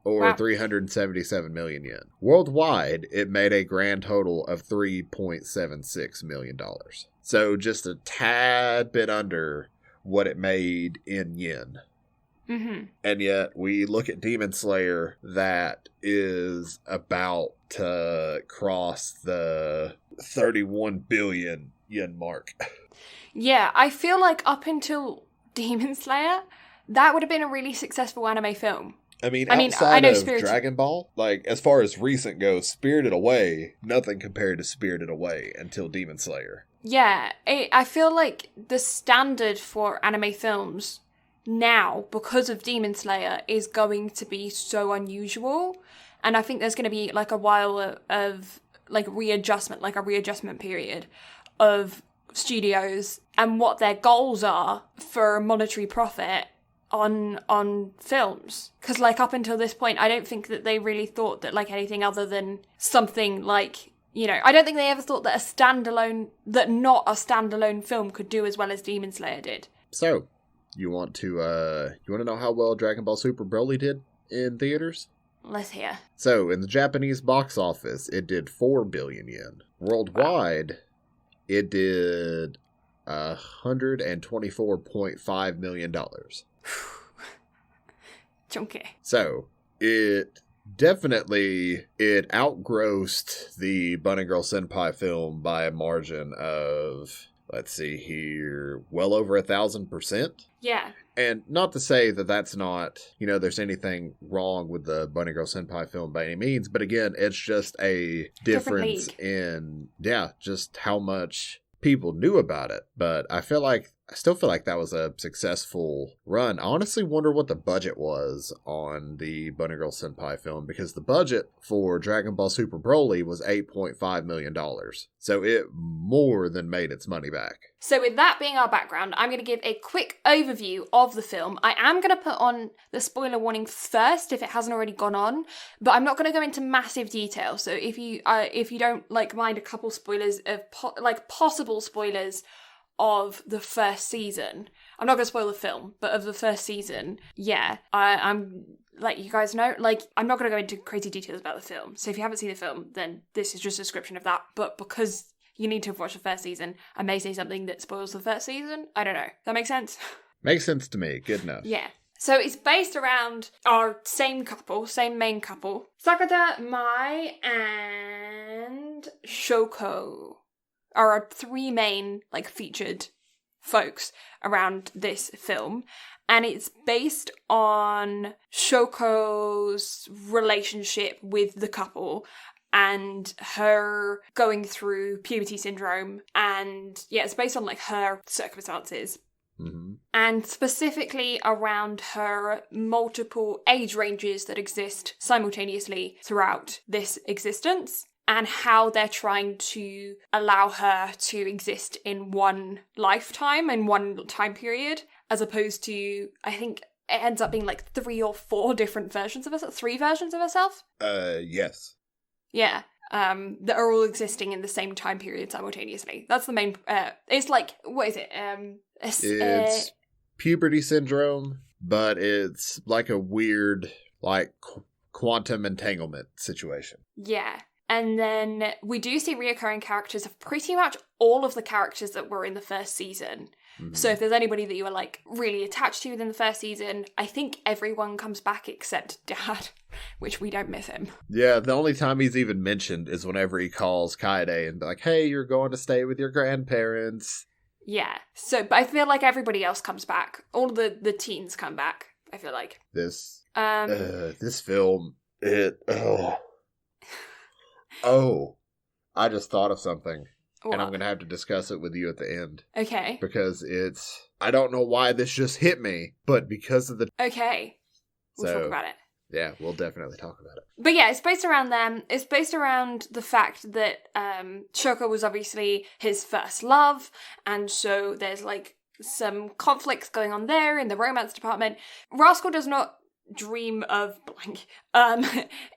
Speaker 2: Or
Speaker 1: wow.
Speaker 2: 377 million yen. Worldwide, it made a grand total of $3.76 million. So just a tad bit under what it made in yen.
Speaker 1: Mm-hmm.
Speaker 2: And yet, we look at Demon Slayer, that is about to cross the 31 billion yen mark.
Speaker 1: Yeah, I feel like up until Demon Slayer, that would have been a really successful anime film.
Speaker 2: I mean, outside
Speaker 1: I know
Speaker 2: of
Speaker 1: Spirited...
Speaker 2: Dragon Ball, like, as far as recent goes, Spirited Away, nothing compared to Spirited Away until Demon Slayer.
Speaker 1: Yeah, I feel like the standard for anime films now, because of Demon Slayer, is going to be so unusual. And I think there's going to be, like, a while of like, readjustment, like a readjustment period of studios and what their goals are for monetary profit on films. Because, like, up until this point, I don't think that they really thought that, like, anything other than something like, you know, I don't think they ever thought that not a standalone film could do as well as Demon Slayer did.
Speaker 2: So, you want to know how well Dragon Ball Super Broly did in theaters?
Speaker 1: Let's hear.
Speaker 2: So, in the Japanese box office, it did 4 billion yen. Worldwide, it did $124.5 million.
Speaker 1: Chunky.
Speaker 2: So, it outgrossed the Bunny Girl Senpai film by a margin of, let's see here, well over 1,000%.
Speaker 1: Yeah.
Speaker 2: And not to say that that's not, there's anything wrong with the Bunny Girl Senpai film by any means, but again, it's just a difference in, just how much people knew about it. But I still feel like that was a successful run. I honestly wonder what the budget was on the Bunny Girl Senpai film, because the budget for Dragon Ball Super Broly was $8.5 million. So it more than made its money back.
Speaker 1: So with that being our background, I'm going to give a quick overview of the film. I am going to put on the spoiler warning first if it hasn't already gone on, but I'm not going to go into massive detail. So if you don't mind a couple spoilers of possible spoilers of the first season, I'm not going to spoil the film, but of the first season, I'm like, you guys know, I'm not going to go into crazy details about the film. So if you haven't seen the film, then this is just a description of that. But because you need to have watched the first season, I may say something that spoils the first season. I don't know. That makes sense?
Speaker 2: Makes sense to me. Good enough.
Speaker 1: Yeah. So it's based around our same main couple, Sakata, Mai, and Shoko are our three main, featured folks around this film. And it's based on Shoko's relationship with the couple and her going through puberty syndrome, and yeah, it's based on like her circumstances.
Speaker 2: Mm-hmm.
Speaker 1: And specifically around her multiple age ranges that exist simultaneously throughout this existence, and how they're trying to allow her to exist in one lifetime, in one time period, as opposed to, I think it ends up being like 3 or 4 different versions of herself, 3 versions of herself?
Speaker 2: Yes.
Speaker 1: Yeah. That are all existing in the same time period simultaneously. That's the main, it's like, what is it?
Speaker 2: It's puberty syndrome, but it's like a weird, like, quantum entanglement situation.
Speaker 1: Yeah. And then we do see reoccurring characters of pretty much all of the characters that were in the first season.
Speaker 2: Mm-hmm.
Speaker 1: So if there's anybody that you were like really attached to within the first season, I think everyone comes back except Dad, which we don't miss him.
Speaker 2: Yeah, the only time he's even mentioned is whenever he calls Kaede and be like, hey, you're going to stay with your grandparents.
Speaker 1: Yeah. So, but I feel like everybody else comes back. All the teens come back, I feel like.
Speaker 2: This film, I just thought of something.
Speaker 1: What?
Speaker 2: And I'm going to have to discuss it with you at the end.
Speaker 1: Okay.
Speaker 2: Because I don't know why this just hit me, but because of the...
Speaker 1: Okay. We'll talk about it.
Speaker 2: Yeah, we'll definitely talk about it.
Speaker 1: But yeah, it's based around them. It's based around the fact that Shoko was obviously his first love, and so there's like some conflicts going on there in the romance department. Rascal Does Not Dream of blank.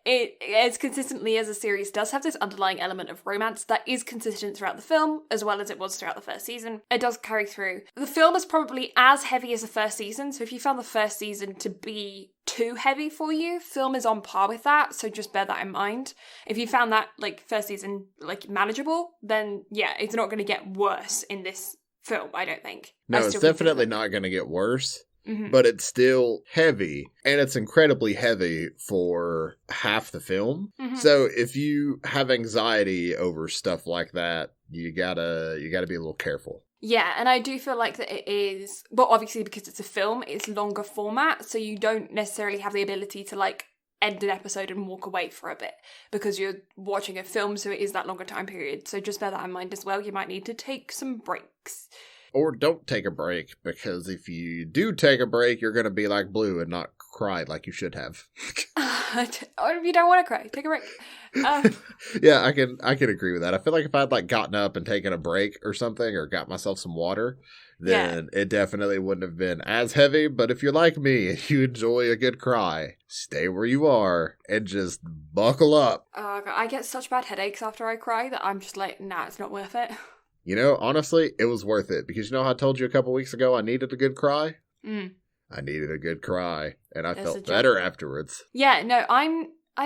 Speaker 1: It as consistently as a series does have this underlying element of romance that is consistent throughout the film, as well as it was throughout the first season. It does carry through. The film is probably as heavy as the first season, so if you found the first season to be too heavy for you, film is on par with that, so just bear that in mind. If you found that like first season like manageable, then yeah, it's not going to get worse in this film, I don't think.
Speaker 2: No, it's definitely not going to get worse. Mm-hmm. But it's still heavy, and it's incredibly heavy for half the film. Mm-hmm. So if you have anxiety over stuff like that, you gotta be a little careful.
Speaker 1: Yeah, and I do feel like that it is, well, obviously because it's a film, it's longer format, so you don't necessarily have the ability to like end an episode and walk away for a bit because you're watching a film, so it is that longer time period. So just bear that in mind as well. You might need to take some breaks.
Speaker 2: Or don't take a break, because if you do take a break, you're going to be like Blue and not cry like you should have.
Speaker 1: Or if you don't want to cry, take a break.
Speaker 2: Yeah, I can agree with that. I feel like if I'd like gotten up and taken a break or something, or got myself some water, then it definitely wouldn't have been as heavy. But if you're like me and you enjoy a good cry, stay where you are and just buckle up.
Speaker 1: I get such bad headaches after I cry that I'm just like, nah, it's not worth it.
Speaker 2: You know, honestly, it was worth it. Because you know how I told you a couple weeks ago I needed a good cry?
Speaker 1: Mm.
Speaker 2: I needed a good cry. And I felt better afterwards.
Speaker 1: Yeah, no, I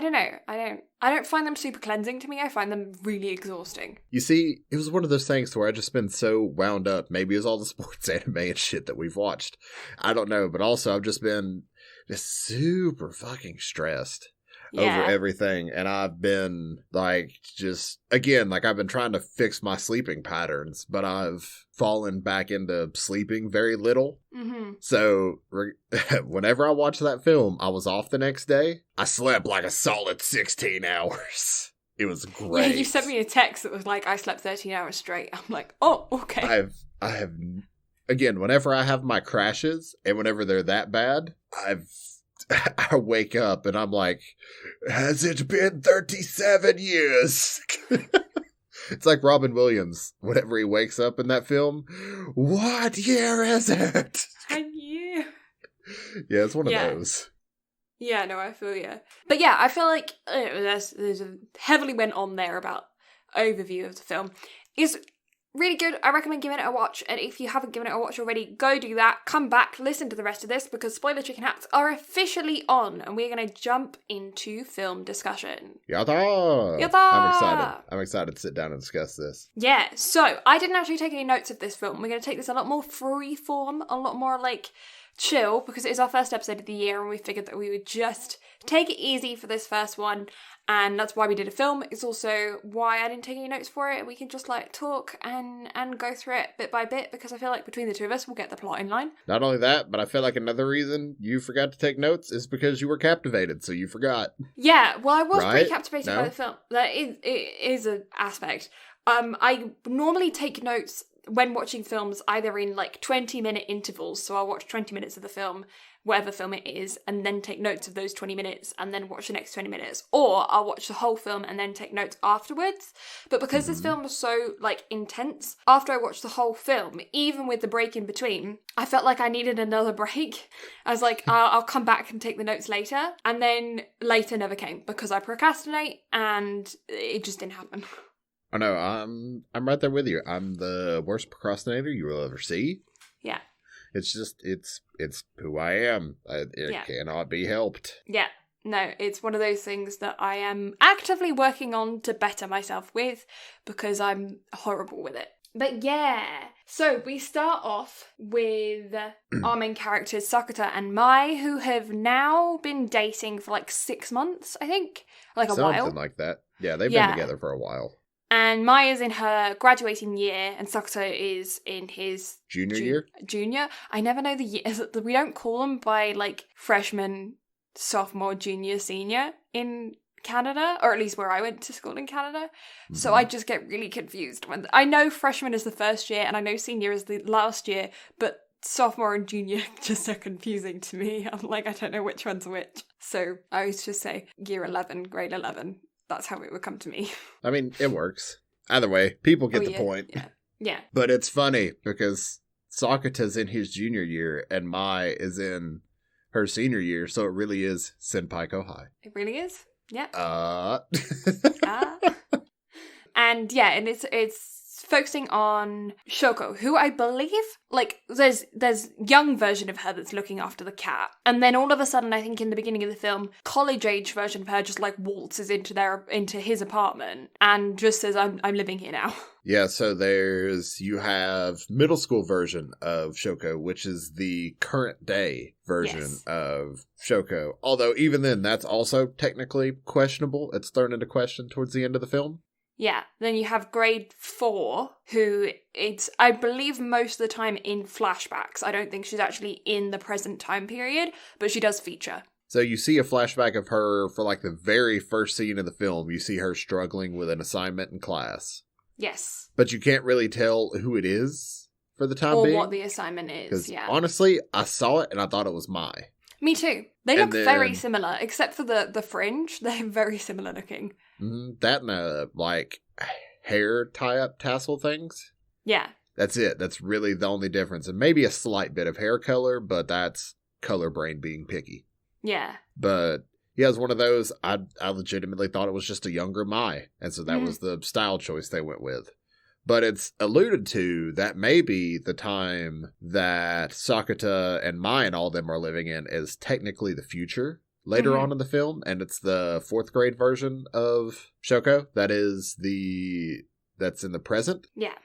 Speaker 1: don't know. I don't find them super cleansing to me. I find them really exhausting.
Speaker 2: You see, it was one of those things where I just been so wound up. Maybe it's all the sports anime and shit that we've watched. I don't know. But also I've just been super fucking stressed. Over everything, and I've been like just again like I've been trying to fix my sleeping patterns, but I've fallen back into sleeping very little. Mm-hmm. So whenever I watched that film, I was off the next day. I slept like a solid 16 hours. It was great.
Speaker 1: Yeah, you sent me a text that was like, I slept 13 hours straight. I'm like, oh, okay.
Speaker 2: I have again, whenever I have my crashes and whenever they're that bad, I wake up and I'm like, has it been 37 years? It's like Robin Williams, whenever he wakes up in that film. What year is it?
Speaker 1: A year.
Speaker 2: Yeah, it's one of those.
Speaker 1: Yeah, no, I feel you. But yeah, I feel like there's a heavily went on there about overview of the film. It's really good. I recommend giving it a watch. And if you haven't given it a watch already, go do that. Come back, listen to the rest of this, because spoiler chicken hats are officially on. And we're going to jump into film discussion.
Speaker 2: Yada!
Speaker 1: Yada!
Speaker 2: I'm excited to sit down and discuss this.
Speaker 1: Yeah, so I didn't actually take any notes of this film. We're going to take this a lot more free form, a lot more like chill because it is our first episode of the year and we figured that we would just take it easy for this first one. And that's why we did a film. It's also why I didn't take any notes for it. We can just like talk and go through it bit by bit because I feel like between the two of us we'll get the plot in line.
Speaker 2: Not only that, but I feel like another reason you forgot to take notes is because you were captivated, so you forgot.
Speaker 1: Yeah, well I was pretty
Speaker 2: Right?
Speaker 1: captivated by the film. It is an aspect. I normally take notes when watching films either in like 20-minute intervals, so I'll watch 20 minutes of the film, whatever film it is, and then take notes of those 20 minutes and then watch the next 20 minutes. Or I'll watch the whole film and then take notes afterwards. But because this film was so like intense, after I watched the whole film, even with the break in between, I felt like I needed another break. I was like, I'll come back and take the notes later. And then later never came because I procrastinate and it just didn't happen.
Speaker 2: Oh no, I'm right there with you. I'm the worst procrastinator you will ever see.
Speaker 1: Yeah.
Speaker 2: It's just, it's who I am. It cannot be helped.
Speaker 1: Yeah. No, it's one of those things that I am actively working on to better myself with because I'm horrible with it. But yeah, so we start off with our main characters, Sakata and Mai, who have now been dating for like 6 months, I think. Like a while.
Speaker 2: Something like that. Yeah, they've been together for a while.
Speaker 1: And Mai is in her graduating year, and Sakata is in his...
Speaker 2: Junior?
Speaker 1: Junior? I never know the years. We don't call them by, like, freshman, sophomore, junior, senior in Canada, or at least where I went to school in Canada. Mm-hmm. So I just get really confused. When I know freshman is the first year, and I know senior is the last year, but sophomore and junior just are confusing to me. I'm like, I don't know which one's which. So I always just say year 11, grade 11. That's how it would come to me.
Speaker 2: I mean, it works. Either way, people get the point.
Speaker 1: Yeah.
Speaker 2: But it's funny because Sakata's in his junior year and Mai is in her senior year, so it really is Senpai Kohai.
Speaker 1: It really is? Yeah.
Speaker 2: And
Speaker 1: and it's focusing on Shoko, who I believe, like, there's young version of her that's looking after the cat. And then all of a sudden, I think in the beginning of the film, college-age version of her just, like, waltzes into his apartment and just says, I'm living here now.
Speaker 2: Yeah, so you have middle school version of Shoko, which is the current day version of Shoko. Although even then, that's also technically questionable. It's thrown into question towards the end of the film.
Speaker 1: Yeah, then you have grade 4, who it's, I believe, most of the time in flashbacks. I don't think she's actually in the present time period, but she does feature.
Speaker 2: So you see a flashback of her for like the very first scene of the film. You see her struggling with an assignment in class.
Speaker 1: Yes.
Speaker 2: But you can't really tell who it is for the time being.
Speaker 1: Or what the assignment is, yeah.
Speaker 2: Honestly, I saw it and I thought it was Mai.
Speaker 1: Me too. They look very similar, except for the fringe. They're very similar looking.
Speaker 2: That and like hair tie-up tassel things.
Speaker 1: Yeah.
Speaker 2: That's it. That's really the only difference. And maybe a slight bit of hair color, but that's color brain being picky.
Speaker 1: Yeah.
Speaker 2: But yeah, it was one of those, I legitimately thought it was just a younger Mai. And so that was the style choice they went with. But it's alluded to that maybe the time that Sakata and Mai and all them are living in is technically the future later on in the film. And it's the 4th grade version of Shoko that's in the present.
Speaker 1: Yeah.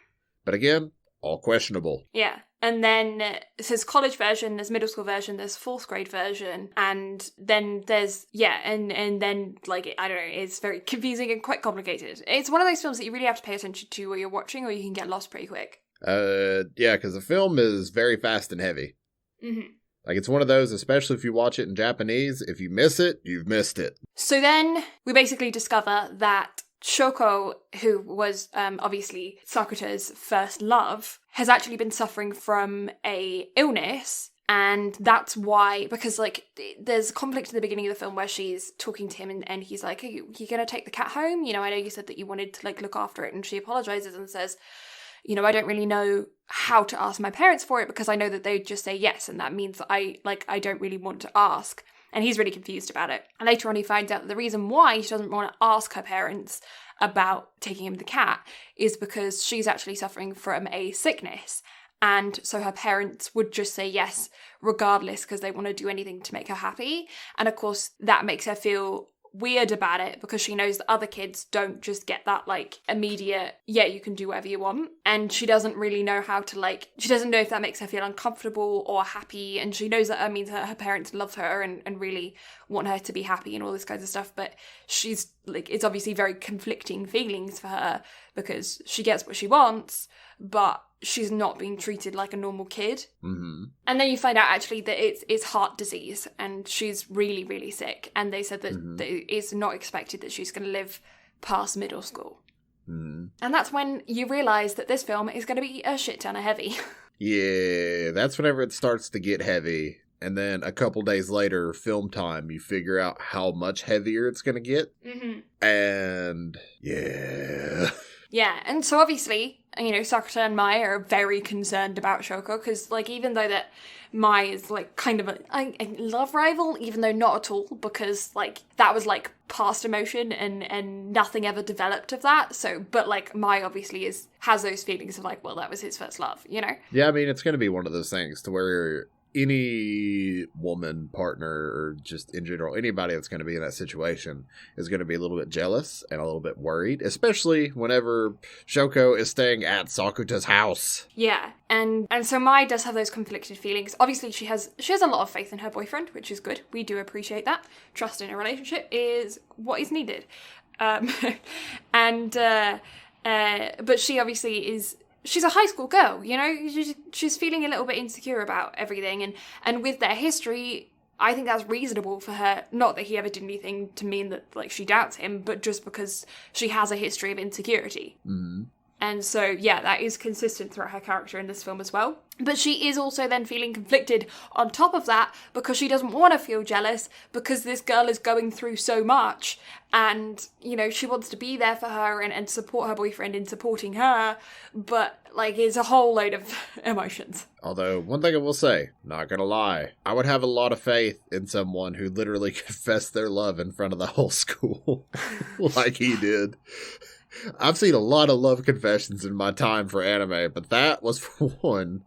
Speaker 2: But again, all questionable.
Speaker 1: Yeah. And then there's college version, there's middle school version, there's 4th grade version, and then there's, and then, like, I don't know, it's very confusing and quite complicated. It's one of those films that you really have to pay attention to while you're watching, or you can get lost pretty quick.
Speaker 2: Yeah, because the film is very fast and heavy. Mm-hmm. Like, it's one of those, especially if you watch it in Japanese, if you miss it, you've missed it.
Speaker 1: So then we basically discover that Shoko, who was obviously Sakata's first love, has actually been suffering from a illness, and that's why, because like there's a conflict in the beginning of the film where she's talking to him and he's like, "Are you gonna take the cat home? You know, I know you said that you wanted to like look after it," and she apologizes and says, "You know, I don't really know how to ask my parents for it because I know that they'd just say yes, and that means that I don't really want to ask." And he's really confused about it. And later on he finds out that the reason why she doesn't want to ask her parents about taking him the cat is because she's actually suffering from a sickness. And so her parents would just say yes regardless because they want to do anything to make her happy. And of course that makes her feel weird about it because she knows that other kids don't just get that, like, immediate, yeah, you can do whatever you want. And she doesn't really know how to, like, she doesn't know if that makes her feel uncomfortable or happy. And she knows that means that her parents love her and really want her to be happy and all this kinds of stuff. But she's, like, it's obviously very conflicting feelings for her because she gets what she wants, but she's not being treated like a normal kid.
Speaker 2: Mm-hmm.
Speaker 1: And then you find out actually that it's heart disease and she's really, really sick. And they said that, that it's not expected that she's going to live past middle school.
Speaker 2: Mm-hmm.
Speaker 1: And that's when you realise that this film is going to be a shit ton of heavy.
Speaker 2: Yeah, that's whenever it starts to get heavy. And then a couple days later, film time, you figure out how much heavier it's going to get.
Speaker 1: Mm-hmm.
Speaker 2: And yeah.
Speaker 1: Yeah, and so obviously, you know, Sakata and Mai are very concerned about Shoko, because, like, even though that Mai is, like, kind of a love rival, even though not at all, because, like, that was, like, past emotion and nothing ever developed of that, so, but, like, Mai obviously has those feelings of, like, well, that was his first love, you know?
Speaker 2: Yeah, I mean, it's going to be one of those things to where any woman, partner, or just in general, anybody that's going to be in that situation is going to be a little bit jealous and a little bit worried, especially whenever Shoko is staying at Sakuta's house.
Speaker 1: Yeah, and so Mai does have those conflicted feelings. Obviously, she has a lot of faith in her boyfriend, which is good. We do appreciate that. Trust in a relationship is what is needed. But she obviously is... She's a high school girl, you know? She's feeling a little bit insecure about everything. And with their history, I think that's reasonable for her. Not that he ever did anything to mean that, like, she doubts him, but just because she has a history of insecurity.
Speaker 2: Mm-hmm.
Speaker 1: And so, yeah, that is consistent throughout her character in this film as well. But she is also then feeling conflicted on top of that because she doesn't want to feel jealous because this girl is going through so much. And, you know, she wants to be there for her and support her boyfriend in supporting her. But, like, it's a whole load of emotions.
Speaker 2: Although, one thing I will say, not gonna lie, I would have a lot of faith in someone who literally confessed their love in front of the whole school like he did. I've seen a lot of love confessions in my time for anime, but that was, for one,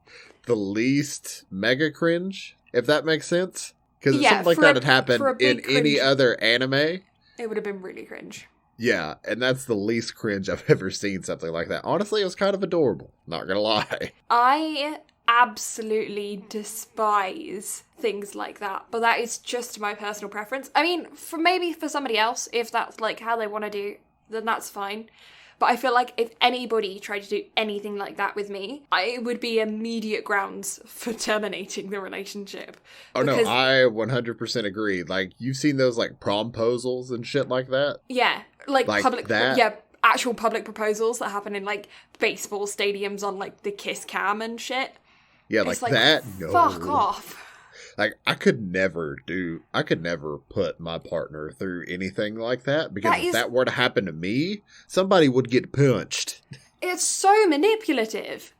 Speaker 2: the least mega cringe, if that makes sense. Because if something like that had happened in any other anime,
Speaker 1: it would have been really cringe.
Speaker 2: Yeah, and that's the least cringe I've ever seen something like that. Honestly, it was kind of adorable, not gonna lie.
Speaker 1: I absolutely despise things like that, but that is just my personal preference. I mean, for somebody else, if that's, like, how they want to do, then that's fine. But I feel like if anybody tried to do anything like that with me, it would be immediate grounds for terminating the relationship.
Speaker 2: Oh no, I 100% agree. Like, you've seen those, like, promposals and shit like that?
Speaker 1: Yeah, like public,
Speaker 2: that?
Speaker 1: Yeah, actual public proposals that happen in, like, baseball stadiums on, like, the kiss cam and shit.
Speaker 2: Yeah, like that? No.
Speaker 1: Fuck off.
Speaker 2: Like, I could never put my partner through anything like that, because if that were to happen to me, somebody would get punched.
Speaker 1: It's so manipulative.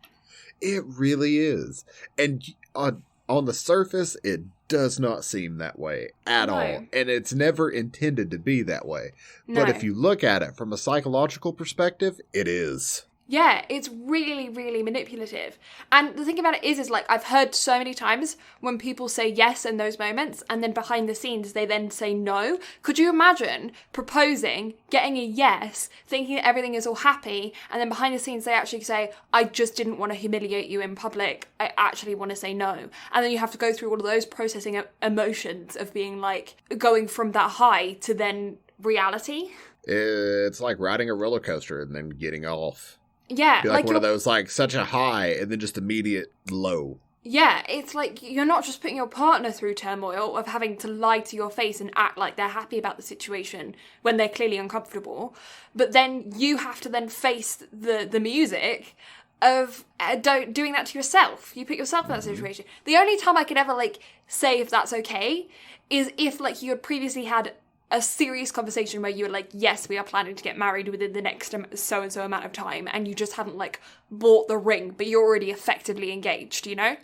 Speaker 2: It really is. And on the surface, it does not seem that way at all. And it's never intended to be that way. No. But if you look at it from a psychological perspective, it is.
Speaker 1: Yeah, it's really, really manipulative. And the thing about it is like, I've heard so many times when people say yes in those moments, and then behind the scenes, they then say no. Could you imagine proposing, getting a yes, thinking that everything is all happy, and then behind the scenes, they actually say, I just didn't want to humiliate you in public. I actually want to say no. And then you have to go through all of those processing emotions of being like, going from that high to then reality.
Speaker 2: It's like riding a roller coaster and then getting off.
Speaker 1: Yeah.
Speaker 2: Be like one of those, like, such a high and then just immediate low.
Speaker 1: Yeah, it's like you're not just putting your partner through turmoil of having to lie to your face and act like they're happy about the situation when they're clearly uncomfortable, but then you have to then face the music of doing that to yourself. You put yourself in that situation. The only time I could ever, like, say if that's okay is if, like, you had previously had a serious conversation where you were like, yes, we are planning to get married within the next so-and-so amount of time, and you just haven't, like, bought the ring, but you're already effectively engaged, you know?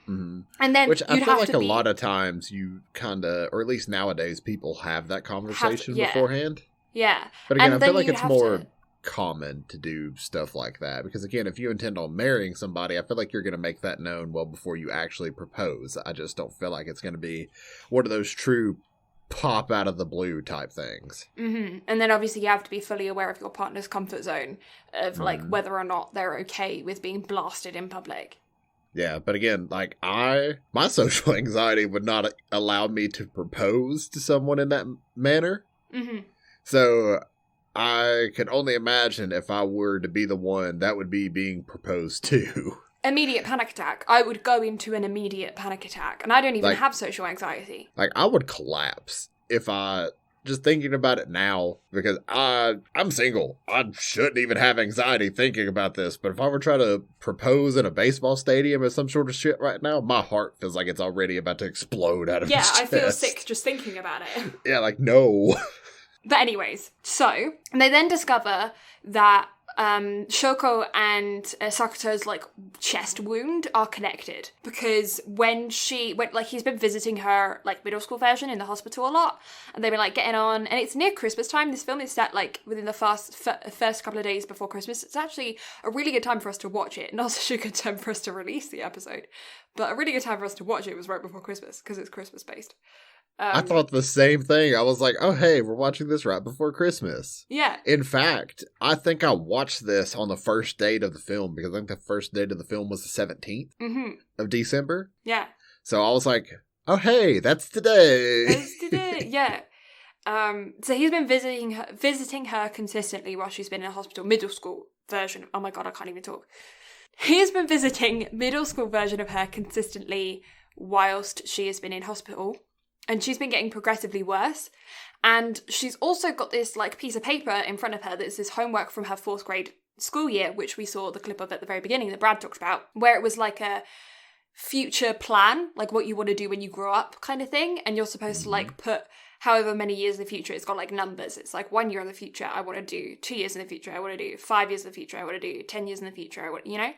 Speaker 2: Mm-hmm.
Speaker 1: And then
Speaker 2: which I feel like a lot of times you kind of, or at least nowadays, people have that conversation beforehand.
Speaker 1: Yeah.
Speaker 2: But again, I feel like it's more common to do stuff like that, because again, if you intend on marrying somebody, I feel like you're going to make that known well before you actually propose. I just don't feel like it's going to be one of those true pop out of the blue type things.
Speaker 1: Mm-hmm. And then obviously you have to be fully aware of your partner's comfort zone of like whether or not they're okay with being blasted in public.
Speaker 2: Yeah, but again, like my social anxiety would not allow me to propose to someone in that manner.
Speaker 1: Mm-hmm.
Speaker 2: So I can only imagine if I were to be the one that would be being proposed to.
Speaker 1: Immediate panic attack. I would go into an immediate panic attack. And I don't even have social anxiety.
Speaker 2: Like, I would collapse if I... Just thinking about it now, because I'm single. I shouldn't even have anxiety thinking about this. But if I were trying to propose in a baseball stadium or some sort of shit right now, my heart feels like it's already about to explode out of its chest.
Speaker 1: Yeah, I feel sick just thinking about it.
Speaker 2: Yeah, like, no.
Speaker 1: But anyways, so they then discover that Shoko and Sakuto's like chest wound are connected because when he's been visiting her like middle school version in the hospital a lot, and they've been like getting on, and it's near Christmas time. This film is set like within the first couple of days before Christmas. It's actually a really good time for us to watch it, not such a good time for us to release the episode, but a really good time for us to watch it was right before Christmas because it's Christmas based.
Speaker 2: I thought the same thing. I was like, oh, hey, we're watching this right before Christmas.
Speaker 1: Yeah.
Speaker 2: In fact, I think I watched this on the first date of the film because I think the first date of the film was the 17th of December.
Speaker 1: Yeah.
Speaker 2: So I was like, oh, hey, that's today.
Speaker 1: That's today, yeah. So he's been visiting her consistently while she's been in a hospital. Middle school version. Oh my god, I can't even talk. He's been visiting middle school version of her consistently whilst she has been in hospital. And she's been getting progressively worse. And she's also got this like piece of paper in front of her that's this homework from her 4th grade school year, which we saw the clip of at the very beginning that Brad talked about, where it was like a future plan, like what you want to do when you grow up kind of thing. And you're supposed to like put however many years in the future. It's got like numbers. It's like 1 year in the future, I want to do 2 years in the future. I want to do 5 years in the future. I want to do 10 years in the future. You know?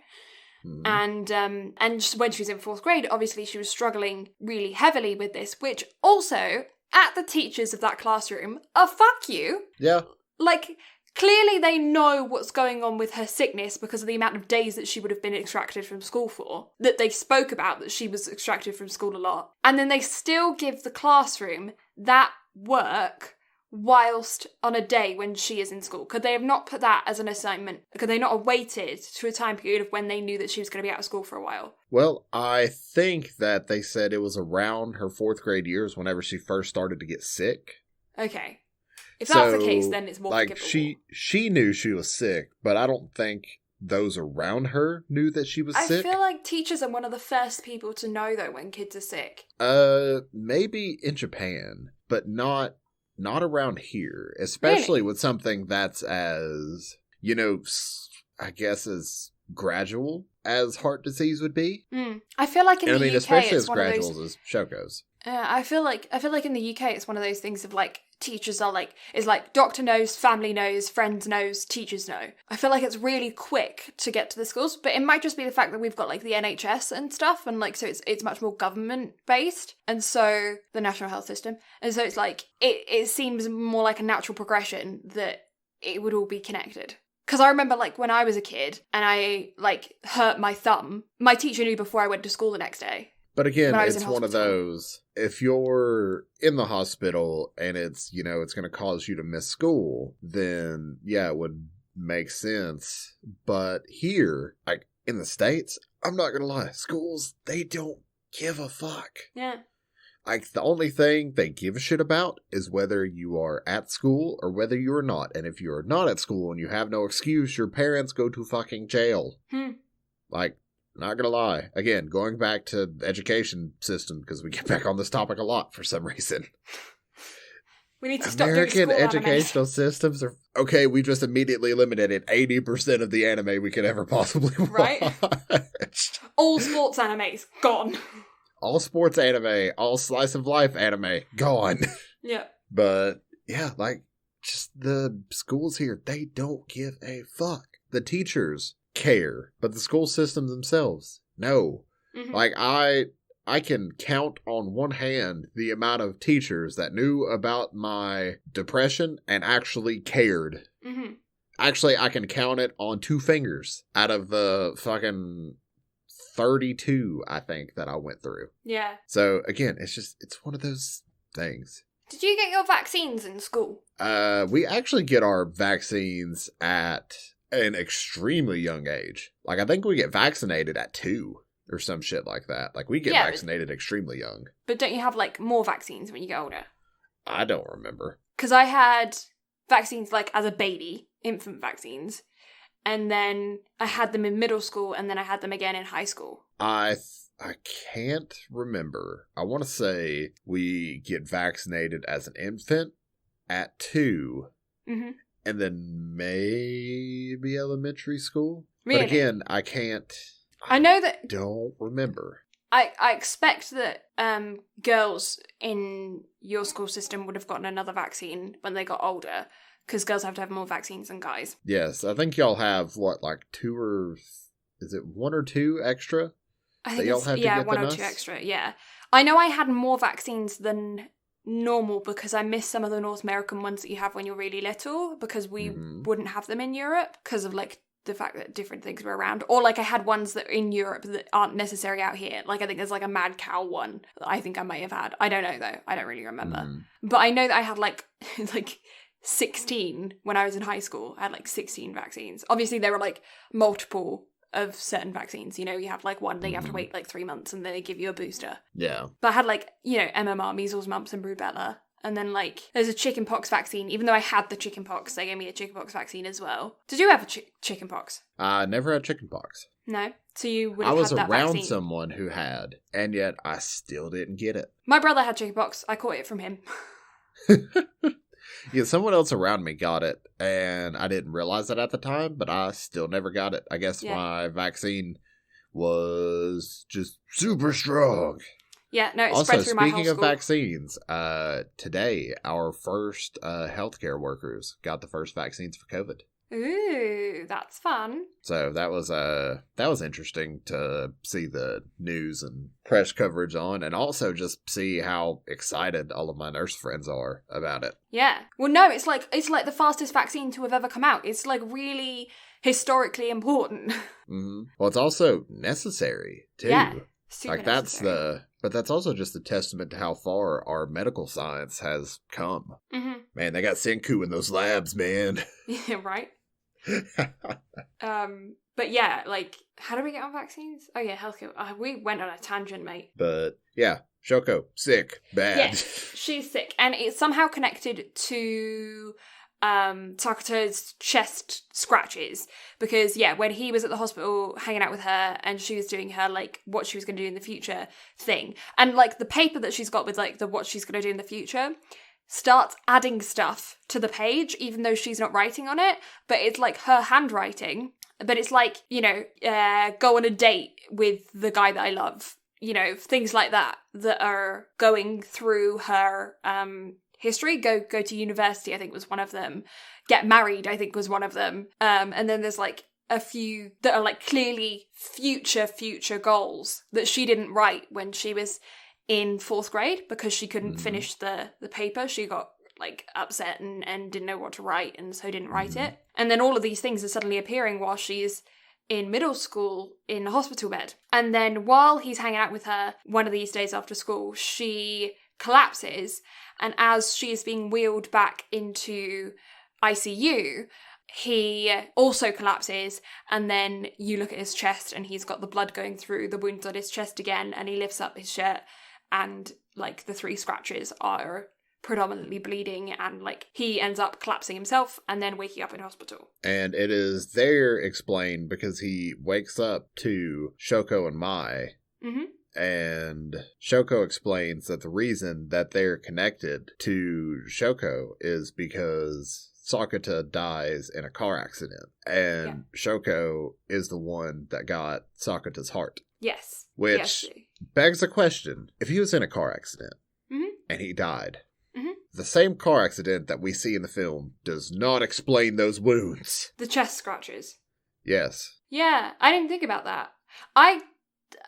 Speaker 1: And when she was in 4th grade, obviously she was struggling really heavily with this, which also, at the teachers of that classroom, fuck you.
Speaker 2: Yeah.
Speaker 1: Like, clearly they know what's going on with her sickness because of the amount of days that she would have been extracted from school for, that they spoke about that she was extracted from school a lot. And then they still give the classroom that work whilst on a day when she is in school. Could they have not put that as an assignment? Could they not have waited to a time period of when they knew that she was going to be out of school for a while?
Speaker 2: Well, I think that they said it was around her 4th grade years whenever she first started to get sick.
Speaker 1: Okay. If that's the case, then it's more
Speaker 2: like
Speaker 1: forgivable.
Speaker 2: she knew she was sick, but I don't think those around her knew that she was sick.
Speaker 1: I feel like teachers are one of the first people to know, though, when kids are sick.
Speaker 2: Maybe in Japan, but not around here, especially with something that's as, I guess as gradual as heart disease would be.
Speaker 1: I feel like in the UK,
Speaker 2: especially
Speaker 1: it's
Speaker 2: as
Speaker 1: one of
Speaker 2: gradual
Speaker 1: those...
Speaker 2: as Shoko's.
Speaker 1: I feel like in the UK, it's one of those things of like, teachers are like, it's like doctor knows, family knows, friends knows, teachers know. I feel like it's really quick to get to the schools, but it might just be the fact that we've got like the NHS and stuff, and like, so it's much more government based, and so the National Health System, and so it's like, it seems more like a natural progression that it would all be connected. Because I remember, like, when I was a kid and I, like, hurt my thumb, my teacher knew before I went to school the next day.
Speaker 2: But again, it's one of those, if you're in the hospital and it's, it's going to cause you to miss school, then, yeah, it would make sense. But here, like, in the States, I'm not going to lie, schools, they don't give a fuck.
Speaker 1: Yeah.
Speaker 2: Like, the only thing they give a shit about is whether you are at school or whether you are not. And if you are not at school and you have no excuse, your parents go to fucking jail. Like, not gonna lie. Again, going back to the education system, because we get back on this topic a lot for some reason.
Speaker 1: We need to stop
Speaker 2: American
Speaker 1: doing
Speaker 2: educational systems are... Okay, we just immediately eliminated 80% of the anime we could ever possibly watch.
Speaker 1: Right? All sports animes, gone.
Speaker 2: All sports anime, all slice of life anime, gone.
Speaker 1: Yeah.
Speaker 2: But, yeah, like, just the schools here, they don't give a fuck. The teachers care, but the school systems themselves, no. Like, I can count on one hand the amount of teachers that knew about my depression and actually cared. Actually, I can count it on 2 fingers out of the fucking 32, I think, that I went through.
Speaker 1: Yeah.
Speaker 2: So, again, it's one of those things.
Speaker 1: Did you get your vaccines in school?
Speaker 2: We actually get our vaccines at an extremely young age. Like, I think we get vaccinated at 2 or some shit like that. Like, we get vaccinated extremely young.
Speaker 1: But don't you have, like, more vaccines when you get older?
Speaker 2: I don't remember.
Speaker 1: Because I had vaccines, like, as a baby, infant vaccines, and then I had them in middle school, and then I had them again in high school.
Speaker 2: I can't remember. I want to say we get vaccinated as an infant at 2, and then maybe elementary school.
Speaker 1: Really?
Speaker 2: But again, I can't.
Speaker 1: I know that.
Speaker 2: Don't remember.
Speaker 1: I expect that girls in your school system would have gotten another vaccine when they got older, because girls have to have more vaccines than guys.
Speaker 2: Yes, I think y'all have, what, like 2 or... Is it 1 or 2 extra?
Speaker 1: I think
Speaker 2: y'all have to get
Speaker 1: 1
Speaker 2: than
Speaker 1: or
Speaker 2: us?
Speaker 1: 2 extra, yeah. I know I had more vaccines than normal because I missed some of the North American ones that you have when you're really little, because we wouldn't have them in Europe because of, like, the fact that different things were around. Or, like, I had ones that are in Europe that aren't necessary out here. Like, I think there's, like, a mad cow one that I think I might have had. I don't know, though. I don't really remember. But I know that I had, like 16 when I was in high school. I had, like, 16 vaccines. Obviously, there were, like, multiple of certain vaccines. You know, you have, like, one that you have to wait, like, 3 months and then they give you a booster.
Speaker 2: Yeah.
Speaker 1: But I had, like, you know, MMR, measles, mumps, and rubella. And then, like, there's a chickenpox vaccine. Even though I had the chickenpox, they gave me a chickenpox vaccine as well. Did you have a chickenpox?
Speaker 2: I never had chickenpox.
Speaker 1: No? So you would have had that vaccine.
Speaker 2: I was around someone who had, and yet I still didn't get it.
Speaker 1: My brother had chickenpox. I caught it from him.
Speaker 2: Yeah, someone else around me got it, and I didn't realize it at the time, but I still never got it. I guess my vaccine was just super strong.
Speaker 1: Yeah, no, it
Speaker 2: also,
Speaker 1: spread through my whole
Speaker 2: speaking
Speaker 1: school.
Speaker 2: of vaccines, today our first healthcare workers got the first vaccines for COVID.
Speaker 1: Ooh, that's fun.
Speaker 2: So that was interesting to see the news and press coverage on, and also just see how excited all of my nurse friends are about it.
Speaker 1: Yeah. Well, no, it's like the fastest vaccine to have ever come out. It's like really historically important.
Speaker 2: Well, it's also necessary too.
Speaker 1: Yeah, super
Speaker 2: like
Speaker 1: necessary.
Speaker 2: But that's also just a testament to how far our medical science has come. Man, they got Senku in those labs, man.
Speaker 1: Yeah, right. But yeah, like, how do we get on vaccines? Oh yeah, healthcare. We went on a tangent, mate.
Speaker 2: But yeah, Shoko, sick, bad.
Speaker 1: Yeah, she's sick, and it's somehow connected to Sakato's chest scratches, because when he was at the hospital hanging out with her and she was doing her, like, what she was going to do in the future thing, and, like, the paper that she's got with, like, the what she's going to do in the future starts adding stuff to the page even though she's not writing on it, but it's like her handwriting, but it's like, you know, go on a date with the guy that I love, you know, things like that are going through her history. Go to university, I think, was one of them. Get married, I think, was one of them. And then there's, like, a few that are, like, clearly future goals that she didn't write when she was in 4th grade because she couldn't finish the paper. She got, like, upset and didn't know what to write, and so didn't write it. And then all of these things are suddenly appearing while she's in middle school in a hospital bed. And then while he's hanging out with her one of these days after school, she collapses, and as she is being wheeled back into ICU, he also collapses, and then you look at his chest and he's got the blood going through the wounds on his chest again, and he lifts up his shirt and, like, the 3 scratches are predominantly bleeding, and, like, he ends up collapsing himself and then waking up in hospital.
Speaker 2: And it is there explained because he wakes up to Shoko and Mai. And Shoko explains that the reason that they're connected to Shoko is because Sakata dies in a car accident. And Shoko is the one that got Sakata's heart.
Speaker 1: Yes.
Speaker 2: Which begs a question. If he was in a car accident and he died, the same car accident that we see in the film does not explain those wounds.
Speaker 1: The chest scratches.
Speaker 2: Yes.
Speaker 1: Yeah, I didn't think about that.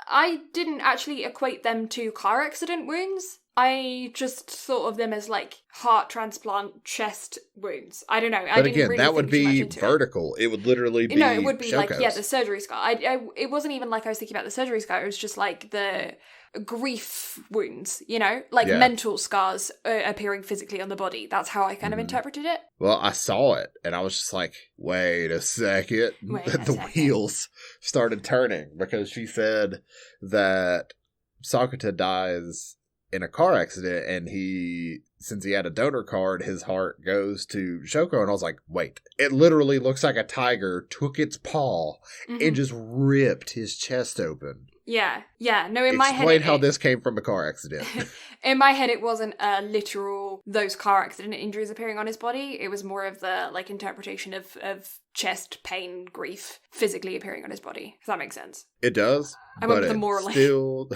Speaker 1: I didn't actually equate them to car accident wounds. I just thought of them as, like, heart transplant chest wounds. I don't know.
Speaker 2: But again, that would be vertical. It would literally be
Speaker 1: it would be
Speaker 2: Shoko's.
Speaker 1: like, the surgery scar. It wasn't even like I was thinking about the surgery scar. It was just like the grief wounds, you know? Like mental scars appearing physically on the body. That's how I kind of interpreted it.
Speaker 2: Well, I saw it, and I was just like, wait a second. The wheels started turning, because she said that Sakata dies in a car accident, and since he had a donor card, his heart goes to Shoko, and I was like, wait, it literally looks like a tiger took its paw and just ripped his chest open.
Speaker 1: Yeah. No, in my head...
Speaker 2: Explain how this came from a car accident.
Speaker 1: In my head, it wasn't a literal, those car accident injuries appearing on his body. It was more of the, like, interpretation of chest pain, grief, physically appearing on his body. Does that make sense?
Speaker 2: It does,
Speaker 1: but it still...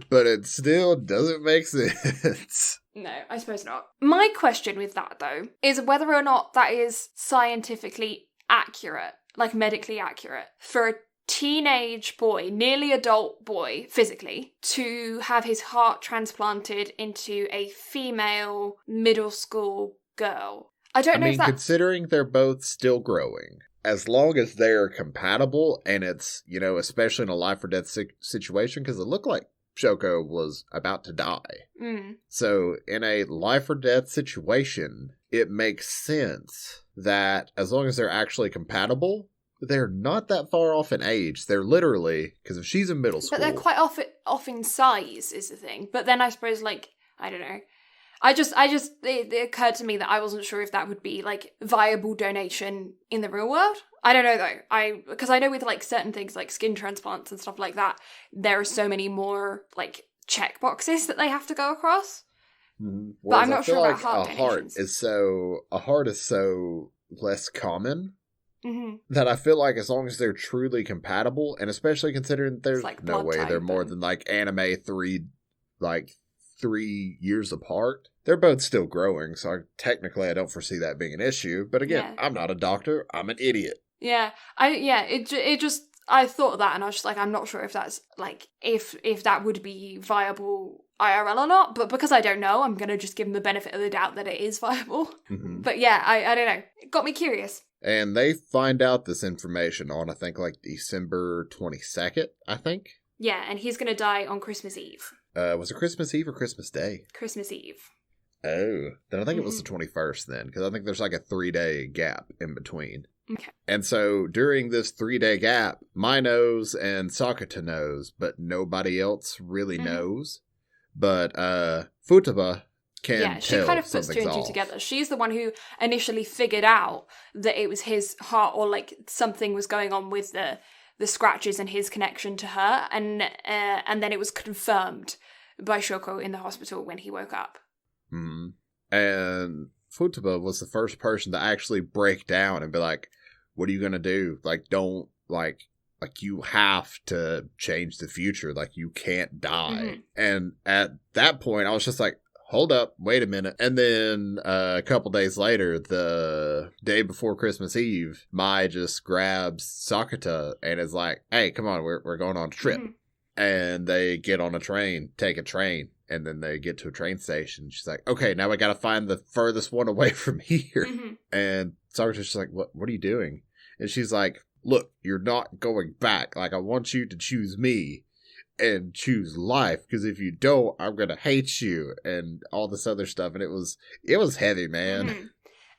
Speaker 2: But it still doesn't make sense.
Speaker 1: No, I suppose not. My question with that, though, is whether or not that is scientifically accurate, like medically accurate, for a teenage boy, nearly adult boy, physically, to have his heart transplanted into a female middle school girl. I don't know if that's...
Speaker 2: considering they're both still growing, as long as they're compatible, and it's, you know, especially in a life or death situation, because it looked like Shoko was about to die. So in a life or death situation, it makes sense that as long as they're actually compatible, they're not that far off in age. They're literally, because if she's in middle school...
Speaker 1: But they're quite off in size, is the thing. But then I suppose, like, I don't know. It occurred to me that I wasn't sure if that would be, like, viable donation in the real world. I don't know, though. Because I know with, like, certain things, like skin transplants and stuff like that, there are so many more, like, check boxes that they have to go across. But I'm not sure about heart donations.
Speaker 2: A heart is so less common that I feel like as long as they're truly compatible, and especially considering there's like no way they're more than, like, anime 3 years apart. They're both still growing, so technically I don't foresee that being an issue. But again, I'm not a doctor. I'm an idiot.
Speaker 1: Yeah, I thought of that, and I was just like, I'm not sure if that's, like, if that would be viable IRL or not. But because I don't know, I'm going to just give them the benefit of the doubt that it is viable. But yeah, I don't know. It got me curious.
Speaker 2: And they find out this information on, I think, like, December 22nd, I think.
Speaker 1: Yeah, and he's going to die on Christmas Eve.
Speaker 2: Was it Christmas Eve or Christmas Day?
Speaker 1: Christmas Eve.
Speaker 2: Oh, then I think it was the 21st then, because I think there's like a 3-day gap in between.
Speaker 1: Okay.
Speaker 2: And so during this 3-day gap, Mai knows and Sakata knows, but nobody else really knows. But Futaba can tell
Speaker 1: she kind of puts 2 and 2 together. She's the one who initially figured out that it was his heart, or like something was going on with the scratches and his connection to her, and then it was confirmed by Shoko in the hospital when he woke up.
Speaker 2: And Futaba was the first person to actually break down and be like, what are you going to do? Like, don't, like you have to change the future. Like, you can't die. And at that point, I was just like, hold up, wait a minute. And then a couple days later, the day before Christmas Eve, Mai just grabs Sakata and is like, hey, come on, we're going on a trip. And they get on a train, take a train, and then they get to a train station. She's like, okay, now I got to find the furthest one away from here. And Sakata's just like, what are you doing? And she's like, look, you're not going back. Like, I want you to choose me and choose life, because if you don't, I'm gonna hate you, and all this other stuff. And it was heavy, man.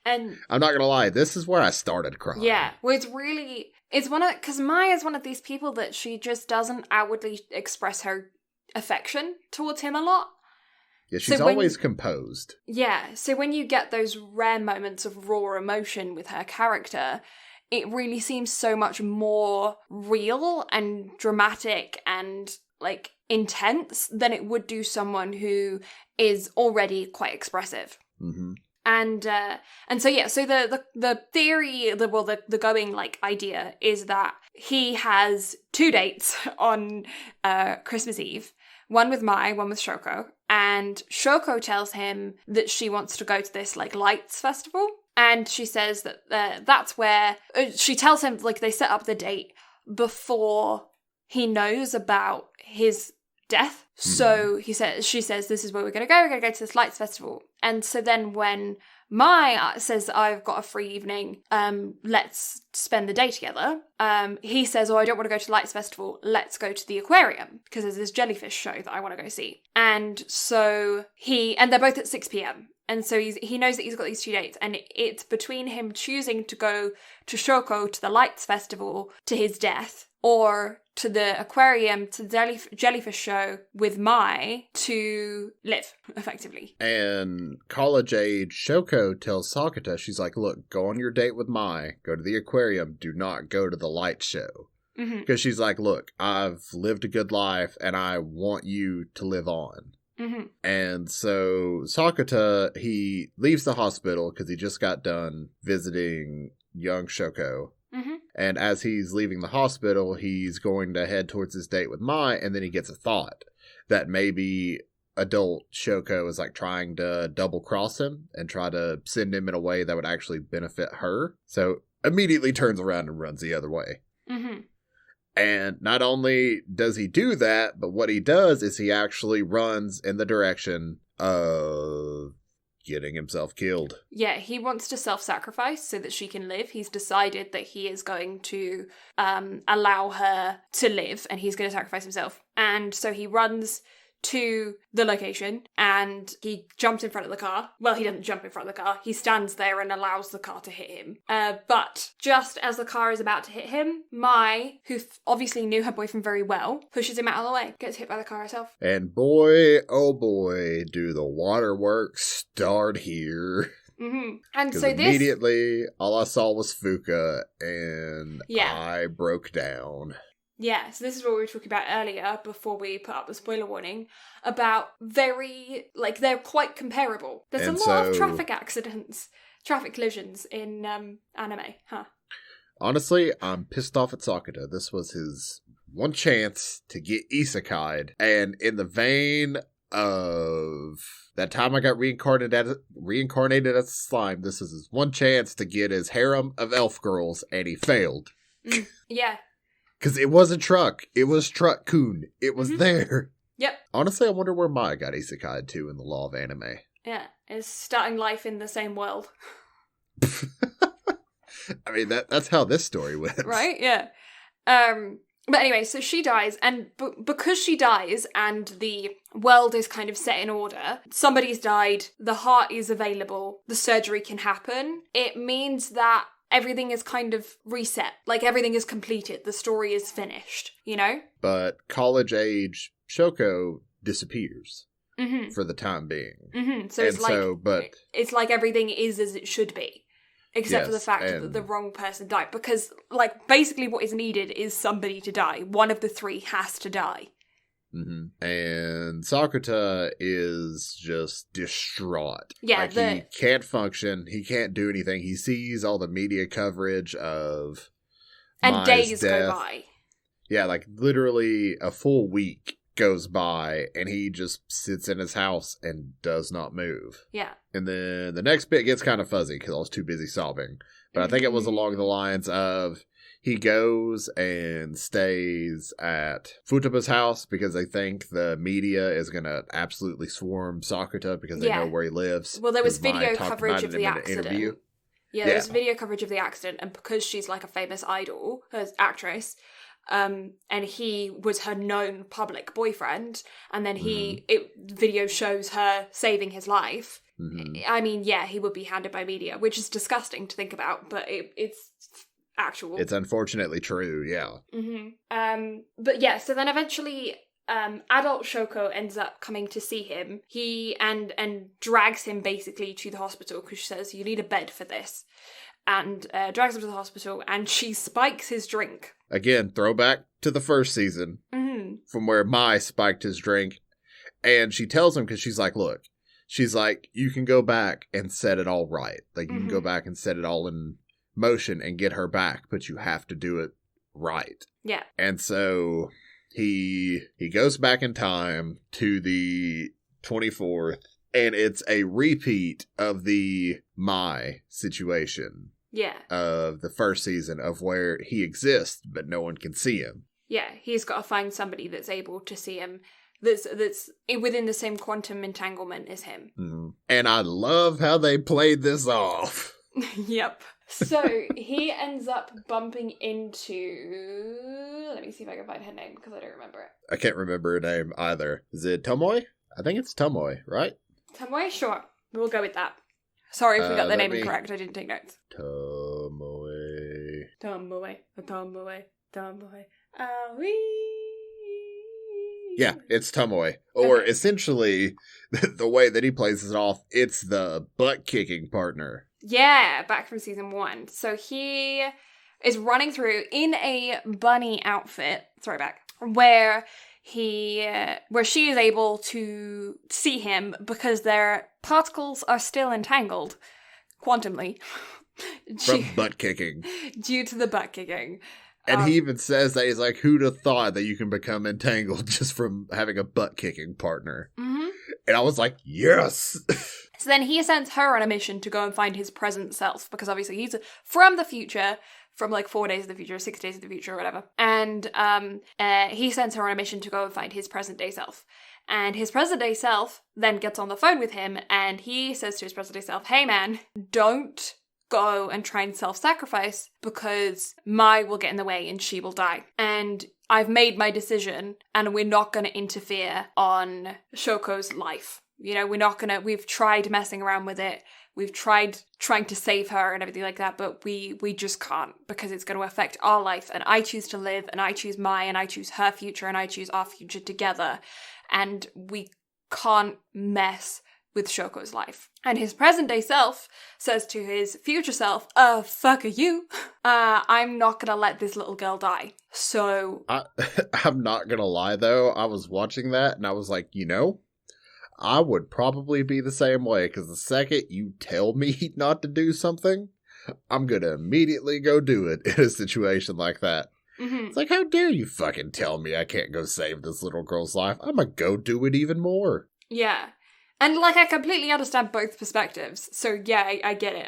Speaker 1: And
Speaker 2: I'm not gonna lie, this is where I started crying.
Speaker 1: Yeah, well, because Mai is one of these people that she just doesn't outwardly express her affection towards him a lot.
Speaker 2: Yeah, she's always composed.
Speaker 1: Yeah, so when you get those rare moments of raw emotion with her character, it really seems so much more real and dramatic and, like, intense than it would do someone who is already quite expressive. And so the theory, the going, like, idea is that he has 2 dates on Christmas Eve, one with Mai, one with Shoko, and Shoko tells him that she wants to go to this, like, lights festival. And she says that that's where... she tells him, like, they set up the date before he knows about his death. So she says, this is where we're going to go. We're going to go to this lights festival. And so then when Mai says, I've got a free evening, let's spend the day together. He says, I don't want to go to the lights festival. Let's go to the aquarium because there's this jellyfish show that I want to go see. And so and they're both at 6 p.m. And so he knows that he's got these 2 dates, and it's between him choosing to go to Shoko, to the lights festival, to his death, or to the aquarium, to the jellyfish show with Mai to live, effectively.
Speaker 2: And college-age Shoko tells Sakata, she's like, look, go on your date with Mai, go to the aquarium, do not go to the light show. Because she's like, look, I've lived a good life, and I want you to live on. And so Sakata, he leaves the hospital because he just got done visiting young Shoko. And as he's leaving the hospital, he's going to head towards his date with Mai, and then he gets a thought that maybe adult Shoko is like trying to double cross him and try to send him in a way that would actually benefit her. So immediately turns around and runs the other way. And not only does he do that, but what he does is he actually runs in the direction of getting himself killed.
Speaker 1: Yeah, he wants to self-sacrifice so that she can live. He's decided that he is going to allow her to live, and he's going to sacrifice himself. And so he runs to the location, and he jumps in front of the car. Well, he doesn't jump in front of the car. He stands there and allows the car to hit him. But just as the car is about to hit him, Mai, who obviously knew her boyfriend very well, pushes him out of the way, gets hit by the car herself.
Speaker 2: And boy, oh boy, do the waterworks start here.
Speaker 1: And so
Speaker 2: immediately, all I saw was Fuka, and I broke down.
Speaker 1: Yeah, so this is what we were talking about earlier, before we put up the spoiler warning, about they're quite comparable. There's a lot of traffic collisions in anime, huh?
Speaker 2: Honestly, I'm pissed off at Sakata. This was his one chance to get isekai'd, and in the vein of that time I got reincarnated as a slime, this is his one chance to get his harem of elf girls, and he failed.
Speaker 1: Yeah.
Speaker 2: Because it wasn't Truck. It was Truck-kun. It was there.
Speaker 1: Yep.
Speaker 2: Honestly, I wonder where Mai got isekai'd to in the law of anime.
Speaker 1: Yeah, is starting life in the same world.
Speaker 2: I mean, that's how this story went.
Speaker 1: Right? Yeah. But anyway, so she dies, and because she dies and the world is kind of set in order, somebody's died, the heart is available, the surgery can happen, it means that everything is kind of reset. Like, everything is completed. The story is finished, you know?
Speaker 2: But college-age Shoko disappears for the time being.
Speaker 1: So it's like everything is as it should be. Except for the fact that the wrong person died. Because, like, basically what is needed is somebody to die. One of the three has to die.
Speaker 2: And Sakata is just distraught.
Speaker 1: Yeah,
Speaker 2: like, he can't function. He can't do anything. He sees all the media coverage of Mai's
Speaker 1: days
Speaker 2: death.
Speaker 1: go by.
Speaker 2: Yeah, like literally a full week goes by, and he just sits in his house and does not move.
Speaker 1: Yeah.
Speaker 2: And then the next bit gets kind of fuzzy because I was too busy sobbing. But I think it was along the lines of he goes and stays at Futaba's house because they think the media is going to absolutely swarm Sakata because they know where he lives.
Speaker 1: Well, there was video coverage of the accident. Yeah, there was video coverage of the accident, and because she's like a famous idol, her actress, and he was her known public boyfriend, and then video shows her saving his life. I mean, yeah, he would be hounded by media, which is disgusting to think about, but it's actual.
Speaker 2: It's unfortunately true, yeah.
Speaker 1: But yeah, so then eventually adult Shoko ends up coming to see him. He and drags him basically to the hospital because she says, you need a bed for this. And drags him to the hospital, and she spikes his drink.
Speaker 2: Again, throwback to the first season from where Mai spiked his drink. And she tells him, because she's like, look, she's like, you can go back and set it all right. Like, you can go back and set it all in motion and get her back, but you have to do it right.
Speaker 1: Yeah.
Speaker 2: And so he goes back in time to the 24th, and it's a repeat of the Mai situation.
Speaker 1: Yeah.
Speaker 2: Of the first season, of where he exists, but no one can see him.
Speaker 1: Yeah, he's got to find somebody that's able to see him. that's within the same quantum entanglement as him.
Speaker 2: Mm. And I love how they played this off.
Speaker 1: Yep. So he ends up bumping into... Let me see if I can find her name, because I don't remember it.
Speaker 2: I can't remember her name either. Is it Tomoe? I think it's Tomoe, right?
Speaker 1: Tomoe? Sure. We'll go with that. Sorry if we got the name incorrect. I didn't take notes.
Speaker 2: Tomoe. Yeah, it's Tomoe. Or essentially, the way that he plays it off, it's the butt-kicking partner.
Speaker 1: Yeah, back from season 1. So he is running through in a bunny outfit, where she is able to see him because their particles are still entangled quantumly.
Speaker 2: From butt kicking.
Speaker 1: Due to the butt kicking.
Speaker 2: And he even says that, he's like, who'd have thought that you can become entangled just from having a butt kicking partner? Mm-hmm. And I was like, yes!
Speaker 1: So then he sends her on a mission to go and find his present self, because obviously he's from the future, from like 4 days in the future, 6 days in the future, or whatever. And he sends her on a mission to go and find his present day self. And his present day self then gets on the phone with him, and he says to his present day self, hey man, don't go and try and self-sacrifice, because Mai will get in the way and she will die. And I've made my decision, and we're not going to interfere on Shoko's life. You know, we've tried messing around with it. We've tried trying to save her and everything like that, but we just can't, because it's going to affect our life, and I choose to live, and I choose Mai, and I choose her future, and I choose our future together, and we can't mess with Shoko's life. And his present day self says to his future self, fuck you. I'm not gonna let this little girl die. So...
Speaker 2: I'm not gonna lie though, I was watching that and I was like, I would probably be the same way, because the second you tell me not to do something, I'm gonna immediately go do it in a situation like that. Mm-hmm. It's like, how dare you fucking tell me I can't go save this little girl's life? I'm gonna go do it even more.
Speaker 1: Yeah. And, like, I completely understand both perspectives. So, yeah, I get it.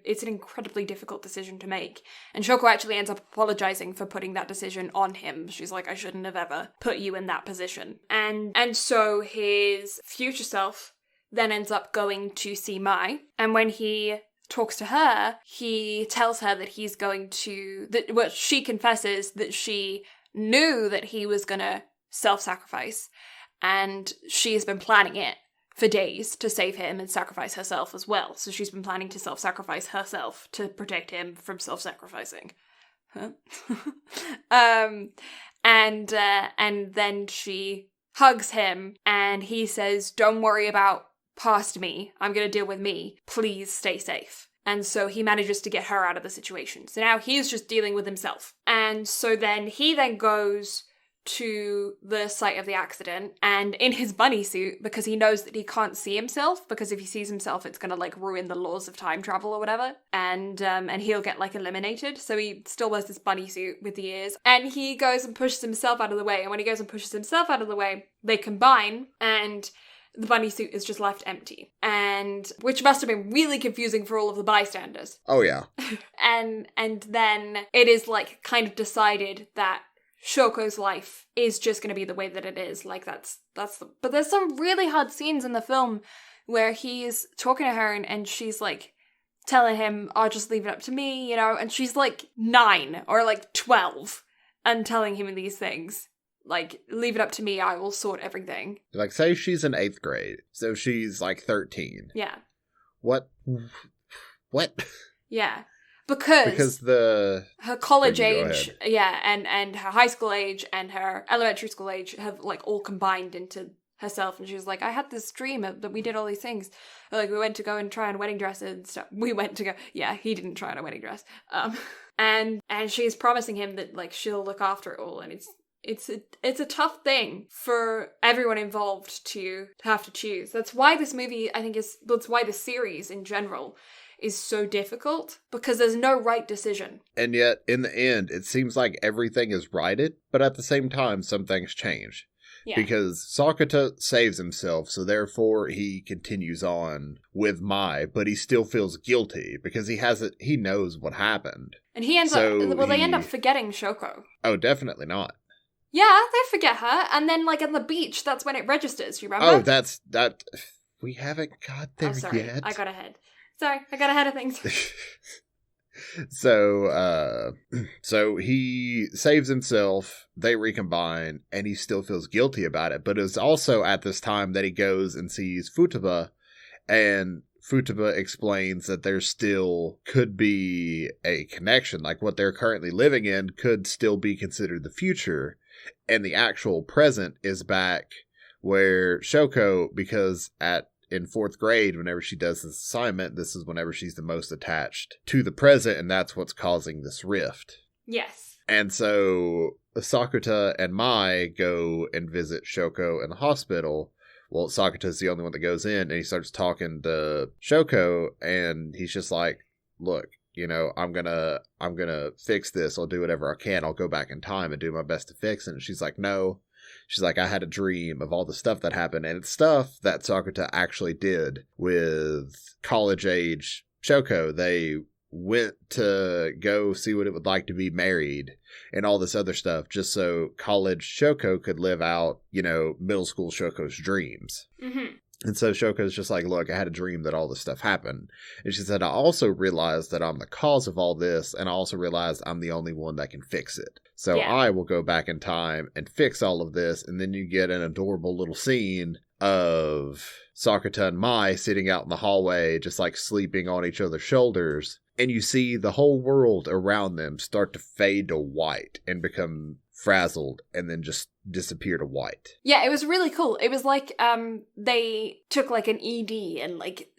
Speaker 1: It's an incredibly difficult decision to make. And Shoko actually ends up apologizing for putting that decision on him. She's like, I shouldn't have ever put you in that position. And so his future self then ends up going to see Mai. And when he talks to her, he tells her that he's going to... she confesses that she knew that he was going to self-sacrifice. And she's been planning it for days to save him and sacrifice herself as well. So she's been planning to self-sacrifice herself to protect him from self-sacrificing. Huh? And then she hugs him and he says, don't worry about past me. I'm going to deal with me. Please stay safe. And so he manages to get her out of the situation. So now he's just dealing with himself. And so then he goes to the site of the accident, and in his bunny suit, because he knows that he can't see himself, because if he sees himself it's gonna like ruin the laws of time travel or whatever, and he'll get like eliminated. So he still wears this bunny suit with the ears, and he goes and pushes himself out of the way, and when he goes and pushes himself out of the way, they combine, and the bunny suit is just left empty. And which must have been really confusing for all of the bystanders.
Speaker 2: Oh yeah.
Speaker 1: and then it is like kind of decided that Shoko's life is just going to be the way that it is. Like, but there's some really hard scenes in the film where he's talking to her and she's like telling him, oh, just leave it up to me, and she's like 9 or like 12 and telling him these things. Like, leave it up to me, I will sort everything.
Speaker 2: Like, say she's in 8th grade, so she's like 13.
Speaker 1: Yeah.
Speaker 2: What?
Speaker 1: Yeah. Because her college age, and her high school age and her elementary school age have like all combined into herself, and she was like, I had this dream that we did all these things, like we went to go and try on wedding dresses and stuff. He didn't try on a wedding dress, and she's promising him that like she'll look after it all, and it's a tough thing for everyone involved to have to choose. That's why this movie, that's why the series in general is so difficult, because there's no right decision.
Speaker 2: And yet, in the end, it seems like everything is righted, but at the same time, some things change. Yeah. Because Sakata saves himself, so therefore he continues on with Mai, but he still feels guilty, because he knows what happened.
Speaker 1: And he ends up, they end up forgetting Shoko.
Speaker 2: Oh, definitely not.
Speaker 1: Yeah, they forget her, and then, like, on the beach, that's when it registers, you remember?
Speaker 2: Oh, that... We haven't got there yet.
Speaker 1: I got ahead. Sorry, I got ahead of things.
Speaker 2: So he saves himself, they recombine, and he still feels guilty about it. But it's also at this time that he goes and sees Futaba, and Futaba explains that there still could be a connection. Like, what they're currently living in could still be considered the future, and the actual present is back where Shoko, because in 4th grade, whenever she does this assignment, this is whenever she's the most attached to the present, and that's what's causing this rift.
Speaker 1: Yes.
Speaker 2: And so Sakuta and Mai go and visit Shoko in the hospital. Well, Sakuta's the only one that goes in, and he starts talking to Shoko, and he's just like, look, you know, I'm gonna fix this. I'll do whatever I can. I'll go back in time and do my best to fix it. And she's like, no. She's like, I had a dream of all the stuff that happened, and it's stuff that Sakuta actually did with college-age Shoko. They went to go see what it would like to be married and all this other stuff just so college Shoko could live out, you know, middle school Shoko's dreams.
Speaker 1: Mm-hmm.
Speaker 2: And so Shoko's just like, look, I had a dream that all this stuff happened. And she said, I also realized that I'm the cause of all this, and I also realized I'm the only one that can fix it. So I will go back in time and fix all of this. And then you get an adorable little scene of Sakuta and Mai sitting out in the hallway, just like sleeping on each other's shoulders. And you see the whole world around them start to fade to white and become frazzled and then just disappear to white.
Speaker 1: Yeah, it was really cool. It was like they took like an ED and like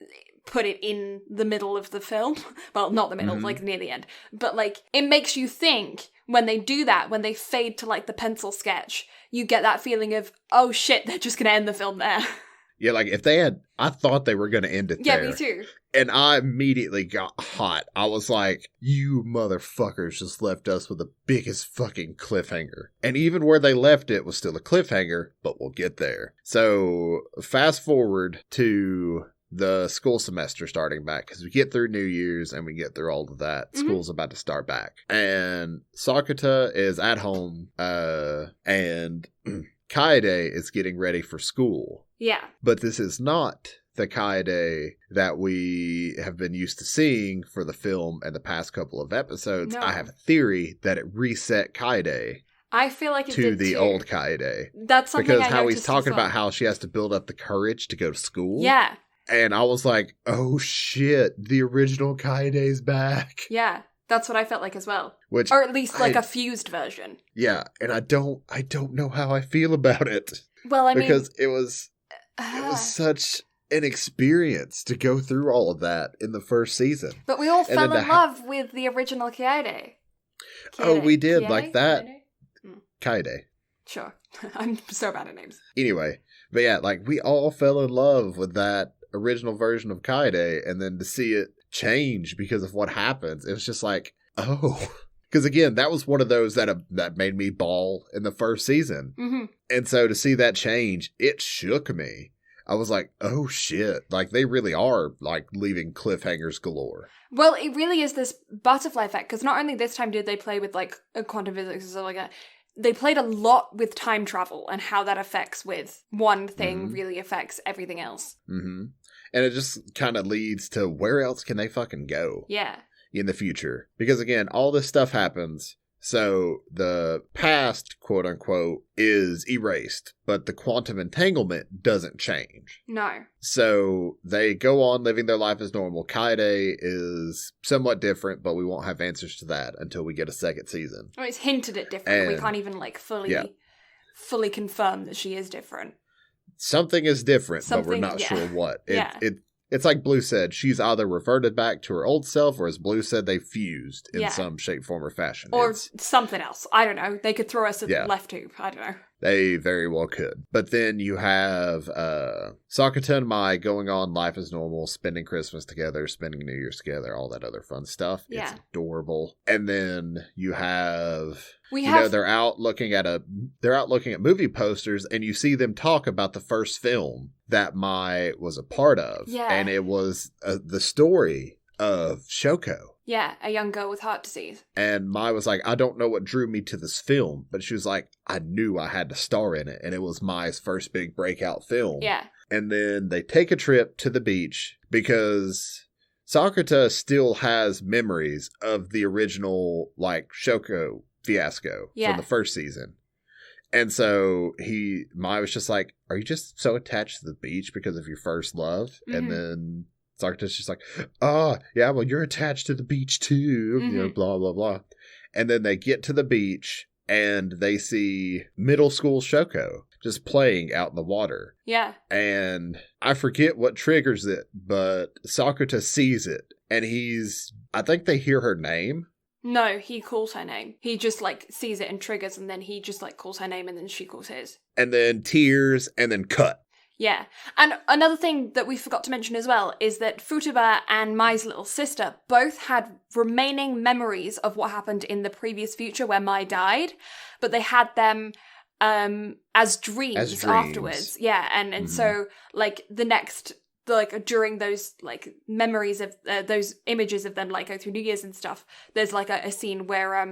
Speaker 1: put it in the middle of the film. Well, not the middle, like near the end. But like it makes you think when they do that, when they fade to like the pencil sketch, you get that feeling of, oh shit, they're just going to end the film there.
Speaker 2: Yeah, like if they had, I thought they were going to end it there.
Speaker 1: Yeah, me too.
Speaker 2: And I immediately got hot. I was like, you motherfuckers just left us with the biggest fucking cliffhanger. And even where they left it was still a cliffhanger, but we'll get there. So fast forward to the school semester starting back, because we get through New Year's and we get through all of that. Mm-hmm. School's about to start back. And Sakuta is at home, and Kaede is getting ready for school.
Speaker 1: Yeah.
Speaker 2: But this is not the Kaede that we have been used to seeing for the film and the past couple of episodes. No. I have a theory that it reset Kaede.
Speaker 1: I feel like it
Speaker 2: to
Speaker 1: did
Speaker 2: the
Speaker 1: too.
Speaker 2: old Kaede.
Speaker 1: That's something
Speaker 2: because
Speaker 1: I
Speaker 2: how he's
Speaker 1: noticed
Speaker 2: talking
Speaker 1: as well.
Speaker 2: about how she has to build up the courage to go to school.
Speaker 1: Yeah.
Speaker 2: And I was like, oh shit, the original Kaede's back.
Speaker 1: Yeah. That's what I felt like as well.
Speaker 2: Which
Speaker 1: or at least like a fused version.
Speaker 2: Yeah, and I don't know how I feel about it.
Speaker 1: Well, I mean,
Speaker 2: because it was such an experience to go through all of that in the first season.
Speaker 1: But we all fell in love with the original Kaede.
Speaker 2: Oh, we did. Like that. Kaede.
Speaker 1: Sure. I'm so bad at names.
Speaker 2: Anyway, but yeah, like we all fell in love with that original version of Kaede, and then to see it change because of what happens, it was just like, oh. Because again, that was one of those that made me bawl in the first season.
Speaker 1: Mm-hmm.
Speaker 2: And so to see that change, it shook me. I was like, oh shit. Like they really are like leaving cliffhangers galore.
Speaker 1: Well, it really is this butterfly effect, because not only this time did they play with like quantum physics and stuff like that, they played a lot with time travel and how that affects with one thing really affects everything else.
Speaker 2: Mm-hmm. And it just kind of leads to where else can they fucking go?
Speaker 1: Yeah.
Speaker 2: In the future. Because again, all this stuff happens. So the past, quote unquote, is erased, but the quantum entanglement doesn't change.
Speaker 1: No.
Speaker 2: So they go on living their life as normal. Kaede is somewhat different, but we won't have answers to that until we get a second season.
Speaker 1: Well, it's hinted at different. We can't even like fully confirm that she is different. Something is different, but we're not sure what. It's like Blue said, she's either reverted back to her old self, or as Blue said, they fused in some shape, form, or fashion. Or something else. I don't know. They could throw us a left tube. I don't know.
Speaker 2: They very well could. But then you have Sakuta and Mai going on life as normal, spending Christmas together, spending New Year's together, all that other fun stuff. Yeah. It's adorable. And then you have... they're out looking at movie posters, and you see them talk about the first film that Mai was a part of.
Speaker 1: Yeah.
Speaker 2: And it was the story of Shoko.
Speaker 1: Yeah, a young girl with heart disease.
Speaker 2: And Mai was like, I don't know what drew me to this film, but she was like, I knew I had to star in it, and it was Mai's first big breakout film.
Speaker 1: Yeah.
Speaker 2: And then they take a trip to the beach because Sakuta still has memories of the original, like, Shoko fiasco from the first season. And so Mai was just like, are you just so attached to the beach because of your first love? Mm-hmm. And then Sakuta's just like, oh, yeah, well, you're attached to the beach too, you know, blah, blah, blah. And then they get to the beach and they see middle school Shoko just playing out in the water.
Speaker 1: Yeah.
Speaker 2: And I forget what triggers it, but Sakuta sees it and I think they hear her name.
Speaker 1: No, he calls her name. He just, like, sees it and triggers, and then he just, like, calls her name, and then she calls his.
Speaker 2: And then tears, and then cut.
Speaker 1: Yeah. And another thing that we forgot to mention as well is that Futaba and Mai's little sister both had remaining memories of what happened in the previous future where Mai died, but they had them as dreams afterwards. Yeah, and so, like, the next... like, during those, like, memories of those images of them, like, go through New Year's and stuff, there's, like, a scene where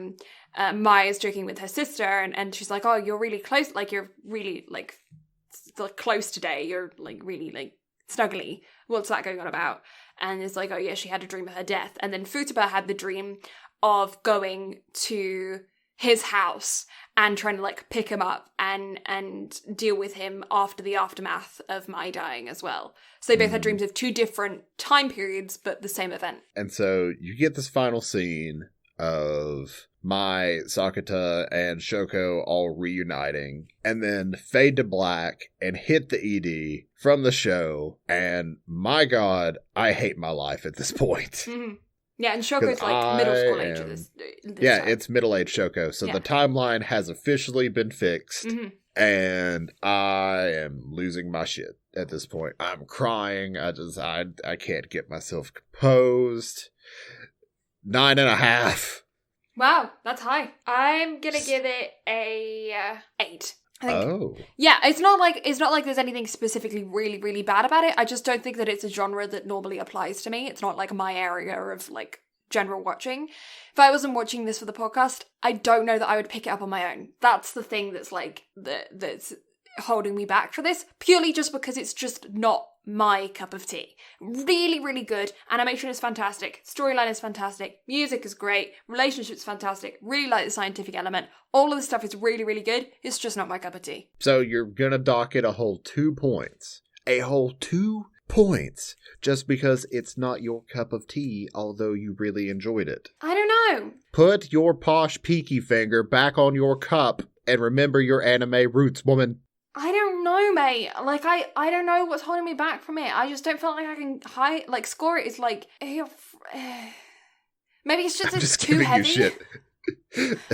Speaker 1: Mai is joking with her sister, and she's like, oh, you're really close, like, you're really, like, close today, you're, like, really, like, snuggly, what's that going on about? And it's like, oh, yeah, she had a dream of her death. And then Futaba had the dream of going to his house and trying to, like, pick him up and deal with him after the aftermath of Mai dying as well. So they both had dreams of two different time periods, but the same event.
Speaker 2: And so you get this final scene of Mai, Sakuta, and Shoko all reuniting, and then fade to black and hit the ED from the show, and my God, I hate my life at this point.
Speaker 1: Mm-hmm. Yeah, and Shoko's like middle school age at this
Speaker 2: yeah,
Speaker 1: time.
Speaker 2: It's middle-aged Shoko. So the timeline has officially been fixed. Mm-hmm. And I am losing my shit at this point. I'm crying. I can't get myself composed. 9.5.
Speaker 1: Wow, that's high. I'm gonna give it a 8. I think,
Speaker 2: oh.
Speaker 1: Yeah, it's not like there's anything specifically really, really bad about it. I just don't think that it's a genre that normally applies to me. It's not like my area of like general watching. If I wasn't watching this for the podcast, I don't know that I would pick it up on my own. That's the thing that's like that's holding me back for this, purely just because it's just not my cup of tea. Really, really good. Animation is fantastic. Storyline is fantastic. Music is great. Relationship's fantastic. Really like the scientific element. All of the stuff is really, really good. It's just not my cup of tea.
Speaker 2: So you're gonna dock it a whole 2 points. A whole 2 points. Just because it's not your cup of tea, although you really enjoyed it.
Speaker 1: I don't know.
Speaker 2: Put your posh peaky finger back on your cup and remember your anime roots, woman.
Speaker 1: I don't know, mate. Like, I don't know what's holding me back from it. I just don't feel like I can score it is like... Maybe it's just too heavy. You shit.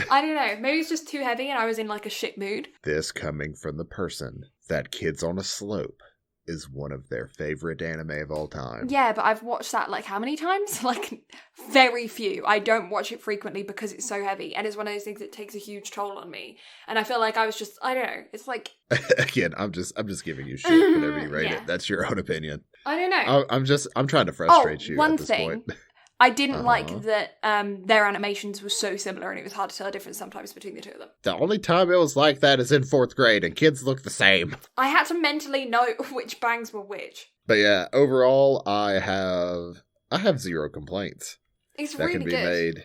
Speaker 1: I don't know. Maybe it's just too heavy and I was in like a shit mood.
Speaker 2: This coming from the person that Kids on a Slope is one of their favorite anime of all time.
Speaker 1: Yeah, but I've watched that like how many times? Like very few. I don't watch it frequently because it's so heavy and it's one of those things that takes a huge toll on me. And I feel like I was just, I don't know. It's like
Speaker 2: again, I'm just giving you shit whenever you rate it. That's your own opinion.
Speaker 1: I don't know.
Speaker 2: I'm trying to frustrate you at this point.
Speaker 1: I didn't like that their animations were so similar and it was hard to tell a difference sometimes between the two of them.
Speaker 2: The only time it was like that is in 4th grade and kids look the same.
Speaker 1: I had to mentally note which bangs were which.
Speaker 2: But yeah, overall, I have 0 complaints.
Speaker 1: It's really good. That can be made.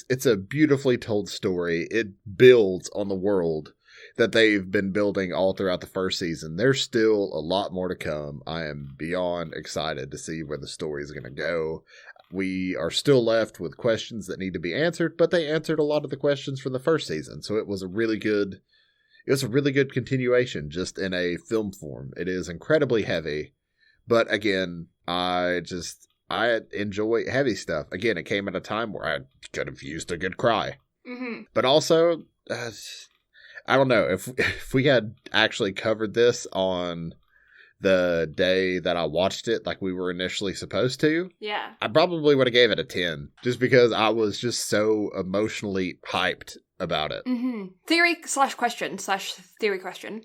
Speaker 2: It's a beautifully told story. It builds on the world that they've been building all throughout the first season. There's still a lot more to come. I am beyond excited to see where the story is going to go. We are still left with questions that need to be answered, but they answered a lot of the questions from the first season. So it was a really good continuation just in a film form. It is incredibly heavy, but again, I enjoy heavy stuff. Again, it came at a time where I could have used a good cry. Mm-hmm. But also, I don't know, if we had actually covered this on the day that I watched it like we were initially supposed to,
Speaker 1: yeah,
Speaker 2: I probably would have gave it a 10, just because I was just so emotionally hyped about it.
Speaker 1: Mm-hmm. Theory/question/theory question.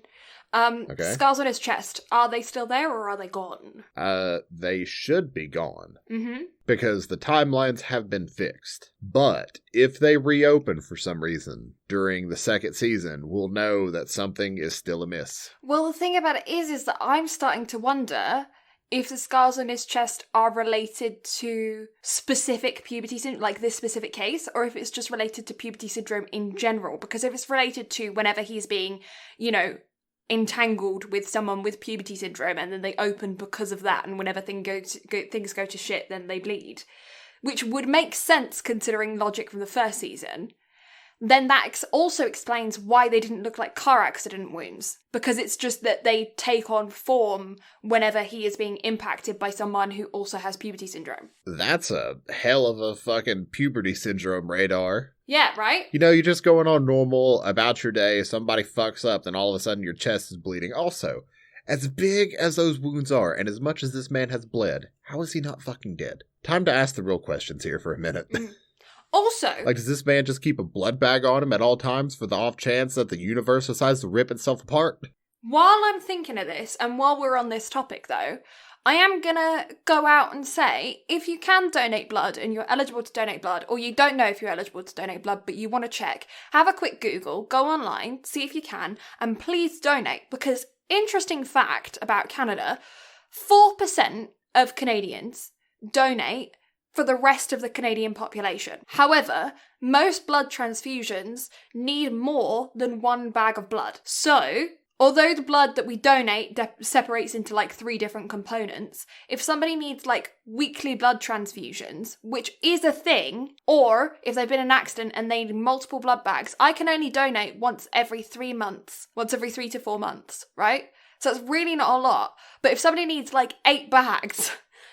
Speaker 2: Okay.
Speaker 1: Scars on his chest, are they still there or are they gone?
Speaker 2: They should be gone.
Speaker 1: Mm-hmm.
Speaker 2: Because the timelines have been fixed. But if they reopen for some reason during the second season, we'll know that something is still amiss.
Speaker 1: Well, the thing about it is that I'm starting to wonder if the scars on his chest are related to specific puberty syndrome, like this specific case, or if it's just related to puberty syndrome in general. Because if it's related to whenever he's being, entangled with someone with puberty syndrome and then they open because of that, and whenever things go to shit, then they bleed, which would make sense considering logic from the first season, then that also explains why they didn't look like car accident wounds, because it's just that they take on form whenever he is being impacted by someone who also has puberty syndrome.
Speaker 2: That's a hell of a fucking puberty syndrome radar.
Speaker 1: Yeah, right?
Speaker 2: You're just going on normal about your day, somebody fucks up, then all of a sudden your chest is bleeding. Also, as big as those wounds are, and as much as this man has bled, how is he not fucking dead? Time to ask the real questions here for a minute.
Speaker 1: Also,
Speaker 2: does this man just keep a blood bag on him at all times for the off chance that the universe decides to rip itself apart?
Speaker 1: While I'm thinking of this, and while we're on this topic though, I am gonna go out and say, if you can donate blood and you're eligible to donate blood, or you don't know if you're eligible to donate blood, but you want to check, have a quick Google, go online, see if you can, and please donate, because interesting fact about Canada, 4% of Canadians donate for the rest of the Canadian population. However, most blood transfusions need more than one bag of blood. So, although the blood that we donate separates into 3 different components, if somebody needs weekly blood transfusions, which is a thing, or if they've been in an accident and they need multiple blood bags, I can only donate once every 3 to 4 months, right? So it's really not a lot. But if somebody needs 8 bags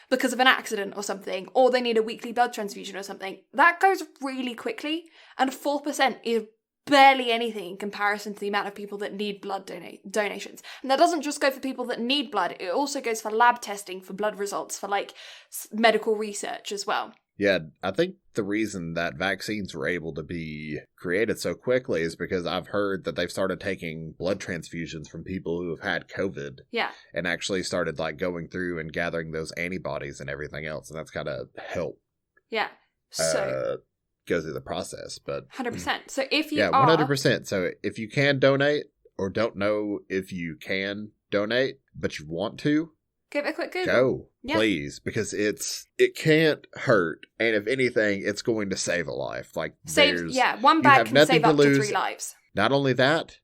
Speaker 1: because of an accident or something, or they need a weekly blood transfusion or something, that goes really quickly, and 4% is barely anything in comparison to the amount of people that need blood donations. And that doesn't just go for people that need blood, it also goes for lab testing, for blood results, for medical research as well.
Speaker 2: Yeah, I think the reason that vaccines were able to be created so quickly is because I've heard that they've started taking blood transfusions from people who have had COVID.
Speaker 1: Yeah.
Speaker 2: And actually started going through and gathering those antibodies and everything else. And that's kind of helped.
Speaker 1: Yeah. So
Speaker 2: go through the process, but
Speaker 1: 100%. So if you
Speaker 2: 100%. So if you can donate, or don't know if you can donate, but you want to,
Speaker 1: give it a quick Google.
Speaker 2: Go, please, because it can't hurt, and if anything, it's going to save a life.
Speaker 1: One bag can save up to 3 lives.
Speaker 2: Not only that,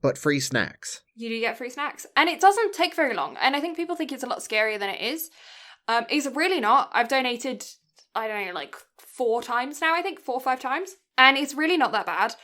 Speaker 2: but free snacks.
Speaker 1: You do get free snacks, and it doesn't take very long. And I think people think it's a lot scarier than it is. It's really not. I've donated, 4 times now. I think 4 or 5 times, and it's really not that bad.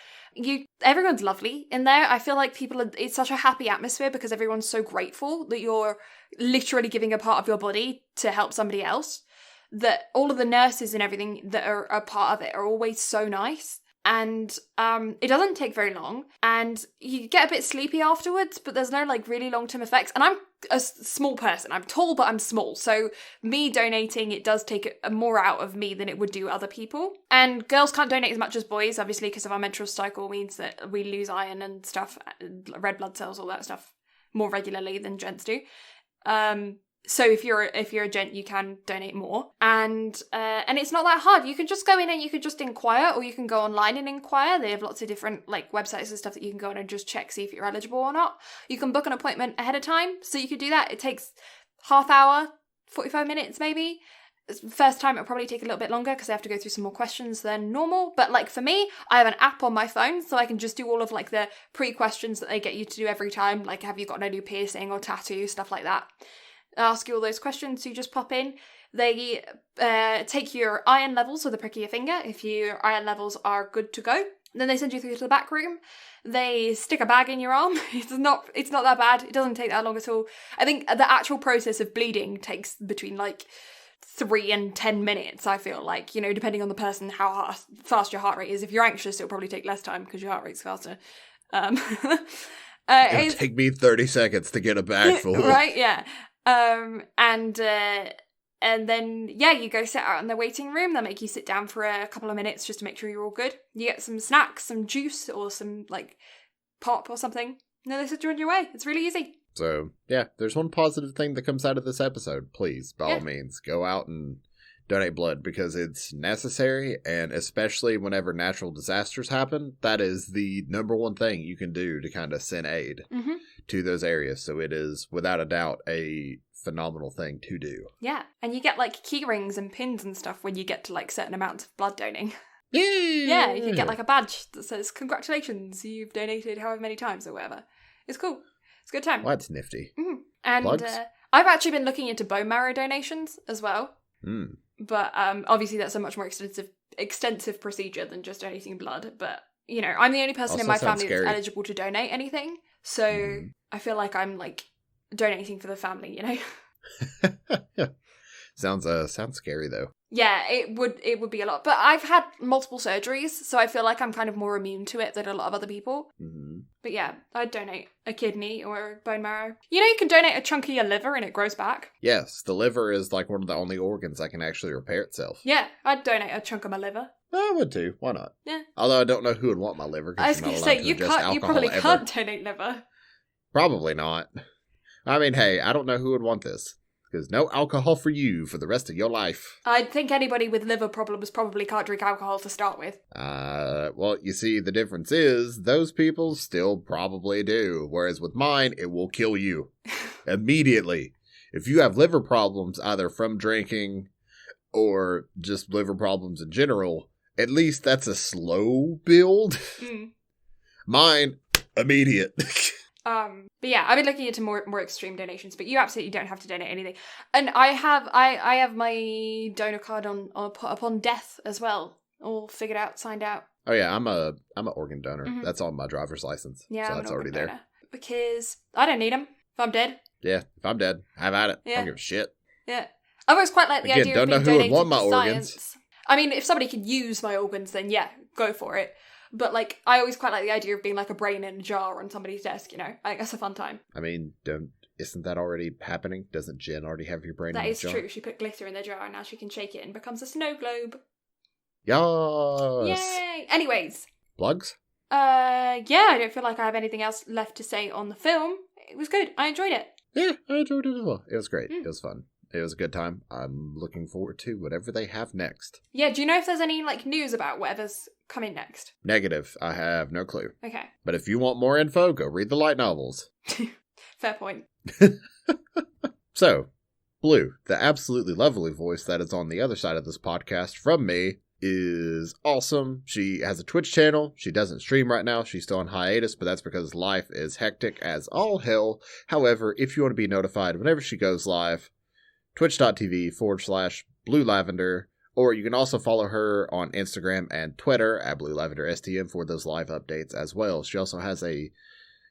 Speaker 1: Everyone's lovely in there. I feel like it's such a happy atmosphere because everyone's so grateful that you're literally giving a part of your body to help somebody else, that all of the nurses and everything that are a part of it are always so nice. And it doesn't take very long, and you get a bit sleepy afterwards, but there's no really long-term effects. And I'm a small person. I'm tall, but I'm small. So me donating, it does take more out of me than it would do other people. And girls can't donate as much as boys, obviously, because of our menstrual cycle means that we lose iron and stuff, red blood cells, all that stuff, more regularly than gents do. So if you're a gent, you can donate more, and it's not that hard. You can just go in and you can just inquire, or you can go online and inquire. They have lots of different websites and stuff that you can go on and just check, see if you're eligible or not. You can book an appointment ahead of time, so you could do that. It takes half hour, 45 minutes maybe. First time it'll probably take a little bit longer because I have to go through some more questions than normal. But for me, I have an app on my phone, so I can just do all of the pre-questions that they get you to do every time. Have you got no new piercing or tattoo, stuff like that. Ask you all those questions, so you just pop in. They take your iron levels with a prick of your finger. If your iron levels are good to go, then they send you through to the back room. They stick a bag in your arm. It's not that bad. It doesn't take that long at all. I think the actual process of bleeding takes between 3 and 10 minutes, I feel depending on the person, how fast your heart rate is. If you're anxious, it'll probably take less time because your heart rate's faster.
Speaker 2: It'll take me 30 seconds to get a bag full.
Speaker 1: Right, yeah. And then, you go sit out in the waiting room. They'll make you sit down for a couple of minutes just to make sure you're all good. You get some snacks, some juice, or some, pop or something. No, they said you're on your way. It's really easy.
Speaker 2: So, yeah, there's one positive thing that comes out of this episode. Please, by all means, go out and donate blood because it's necessary, and especially whenever natural disasters happen, that is the number one thing you can do to kind of send aid to those areas. So it is, without a doubt, a phenomenal thing to do.
Speaker 1: Yeah, and you get like key rings and pins and stuff when you get to like certain amounts of blood donating. Yeah, you can get like a badge that says, congratulations, you've donated however many times or whatever. It's cool. It's a good time.
Speaker 2: Well, that's nifty.
Speaker 1: Mm-hmm. And I've actually been looking into bone marrow donations as well.
Speaker 2: Mm.
Speaker 1: But obviously that's a much more extensive procedure than just donating blood. But, you know, I'm the only person in my family that's eligible to donate anything. So I feel like I'm like donating for the family, you know?
Speaker 2: Yeah. Sounds scary though.
Speaker 1: Yeah, it would be a lot. But I've had multiple surgeries, so I feel like I'm kind of more immune to it than a lot of other people. Mm-hmm. But yeah, I'd donate a kidney or bone marrow. You know, you can donate a chunk of your liver and it grows back.
Speaker 2: Yes, the liver is like one of the only organs that can actually repair itself.
Speaker 1: Yeah, I'd donate a chunk of my liver.
Speaker 2: I would too. Why not?
Speaker 1: Yeah.
Speaker 2: Although I don't know who would want my liver.
Speaker 1: I was going to say, you probably can't donate liver.
Speaker 2: Probably not. I mean, hey, I don't know who would want this. Because no alcohol for you for the rest of your life.
Speaker 1: I think anybody with liver problems probably can't drink alcohol to start with.
Speaker 2: Well, you see, the difference is those people still probably do. Whereas with mine, it will kill you immediately. If you have liver problems, either from drinking or just liver problems in general, at least that's a slow build. Mine, immediate.
Speaker 1: But yeah, I've been looking into more extreme donations, but you absolutely don't have to donate anything. And I have my donor card upon death as well, all figured out, signed out.
Speaker 2: Oh yeah, I'm an organ donor. Mm-hmm. That's on my driver's license.
Speaker 1: Yeah,
Speaker 2: so that's already there.
Speaker 1: Because I don't need them if I'm dead.
Speaker 2: Yeah, if I'm dead, have at it.
Speaker 1: Yeah.
Speaker 2: I don't give a shit.
Speaker 1: Yeah, I've always quite liked the idea of being donated to science. Don't know who would want my organs. I mean, if somebody could use my organs, then yeah, go for it. But, like, I always quite like the idea of being like a brain in a jar on somebody's desk, you know? I think that's a fun time.
Speaker 2: I mean, isn't that already happening? Doesn't Jen already have your brain in a jar?
Speaker 1: That is true. She put glitter in the jar and now she can shake it and becomes a snow globe.
Speaker 2: Yes!
Speaker 1: Yay! Anyways.
Speaker 2: Plugs?
Speaker 1: Yeah, I don't feel like I have anything else left to say on the film. It was good. I enjoyed it.
Speaker 2: Yeah, I enjoyed it as well. It was great. It was fun. It was a good time. I'm looking forward to whatever they have next.
Speaker 1: Yeah, do you know if there's any, like, news about whatever's coming next?
Speaker 2: Negative. I have no clue.
Speaker 1: Okay.
Speaker 2: But if you want more info, go read the light novels.
Speaker 1: Fair point.
Speaker 2: So, Blue, the absolutely lovely voice that is on the other side of this podcast from me, is awesome. She has a Twitch channel. She doesn't stream right now. She's still on hiatus, but that's because life is hectic as all hell. However, if you want to be notified whenever she goes live, twitch.tv/Blue Lavender, or you can also follow her on Instagram and Twitter at Blue Lavender STM for those live updates as well. She also has a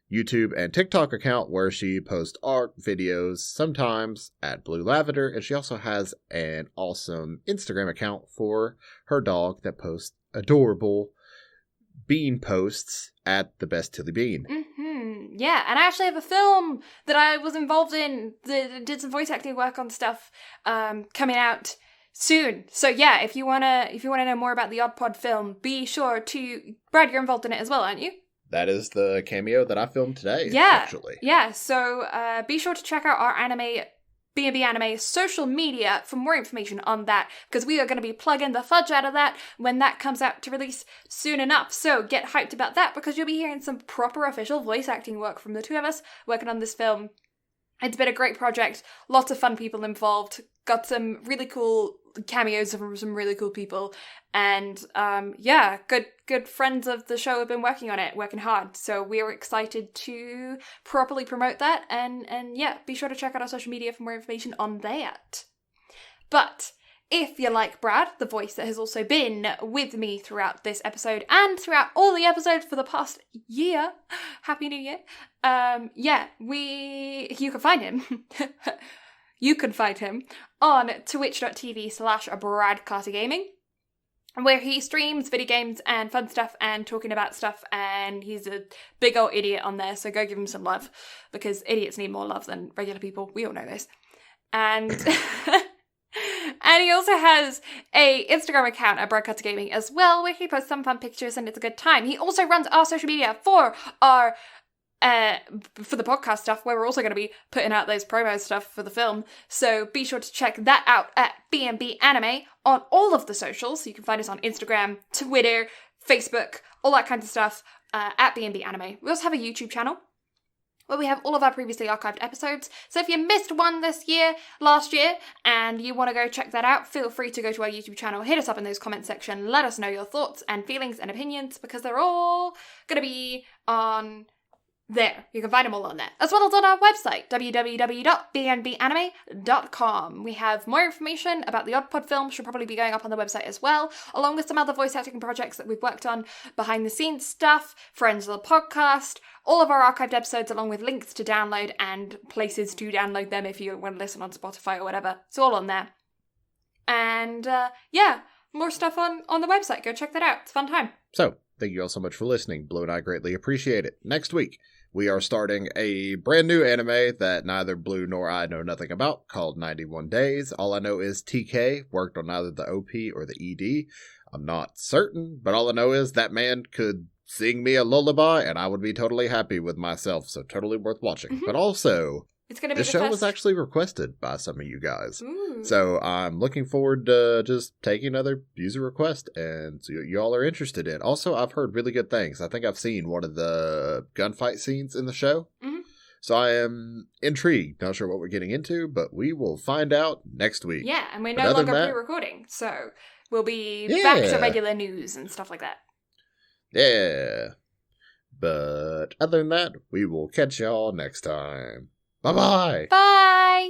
Speaker 2: YouTube and TikTok account where she posts art videos sometimes at Blue Lavender, and she also has an awesome Instagram account for her dog that posts adorable bean posts at the Best Tilly Bean.
Speaker 1: Yeah, and I actually have a film that I was involved in that did some voice acting work on stuff coming out soon. So yeah, if you wanna know more about the Odd Pod film, be sure to Brad, you're involved in it as well, aren't you?
Speaker 2: That is the cameo that I filmed today,
Speaker 1: yeah,
Speaker 2: actually. Yeah,
Speaker 1: so be sure to check out our BnB Anime social media for more information on that, because we are going to be plugging the fudge out of that when that comes out to release soon enough. So get hyped about that, because you'll be hearing some proper official voice acting work from the two of us working on this film. It's been a great project, lots of fun people involved, got some really cool cameos from some really cool people, and yeah, good friends of the show have been working on it, working hard, so we're excited to properly promote that, and yeah, be sure to check out our social media for more information on that. But if you're like Brad, the voice that has also been with me throughout this episode and throughout all the episodes for the past year, Happy New Year, yeah, you can find him. You can find him on twitch.tv/BradCarterGaming, where he streams video games and fun stuff and talking about stuff, and he's a big old idiot on there, so go give him some love, because idiots need more love than regular people. We all know this. And and he also has a Instagram account at BradCarterGaming as well, where he posts some fun pictures and it's a good time. He also runs our social media for our for the podcast stuff, where we're also going to be putting out those promo stuff for the film. So be sure to check that out at BnB Anime on all of the socials. You can find us on Instagram, Twitter, Facebook, all that kind of stuff at BnB Anime. We also have a YouTube channel where we have all of our previously archived episodes. So if you missed one last year, and you want to go check that out, feel free to go to our YouTube channel, hit us up in those comment section, let us know your thoughts and feelings and opinions, because they're all going to be on there. You can find them all on there, as well as on our website, www.bnbanime.com. We have more information about the Oddpod film, should probably be going up on the website as well, along with some other voice acting projects that we've worked on, behind the scenes stuff, friends of the podcast, all of our archived episodes, along with links to download and places to download them if you want to listen on Spotify or whatever. It's all on there. And more stuff on the website. Go check that out. It's a fun time.
Speaker 2: So, thank you all so much for listening. Blue and I greatly appreciate it. Next week, we are starting a brand new anime that neither Blue nor I know nothing about, called 91 Days. All I know is TK worked on either the OP or the ED. I'm not certain, but all I know is that man could sing me a lullaby and I would be totally happy with myself, so totally worth watching. Mm-hmm. But also,
Speaker 1: it's gonna be
Speaker 2: the show was actually requested by some of you guys.
Speaker 1: Ooh.
Speaker 2: So I'm looking forward to just taking another user request and see what you all are interested in. Also, I've heard really good things. I think I've seen one of the gunfight scenes in the show.
Speaker 1: Mm-hmm.
Speaker 2: So I am intrigued. Not sure what we're getting into, but we will find out next week.
Speaker 1: Yeah, and we're no longer pre-recording, so we'll be back to regular news and stuff like that.
Speaker 2: Yeah. But other than that, we will catch y'all next time. Bye-bye.
Speaker 1: Bye.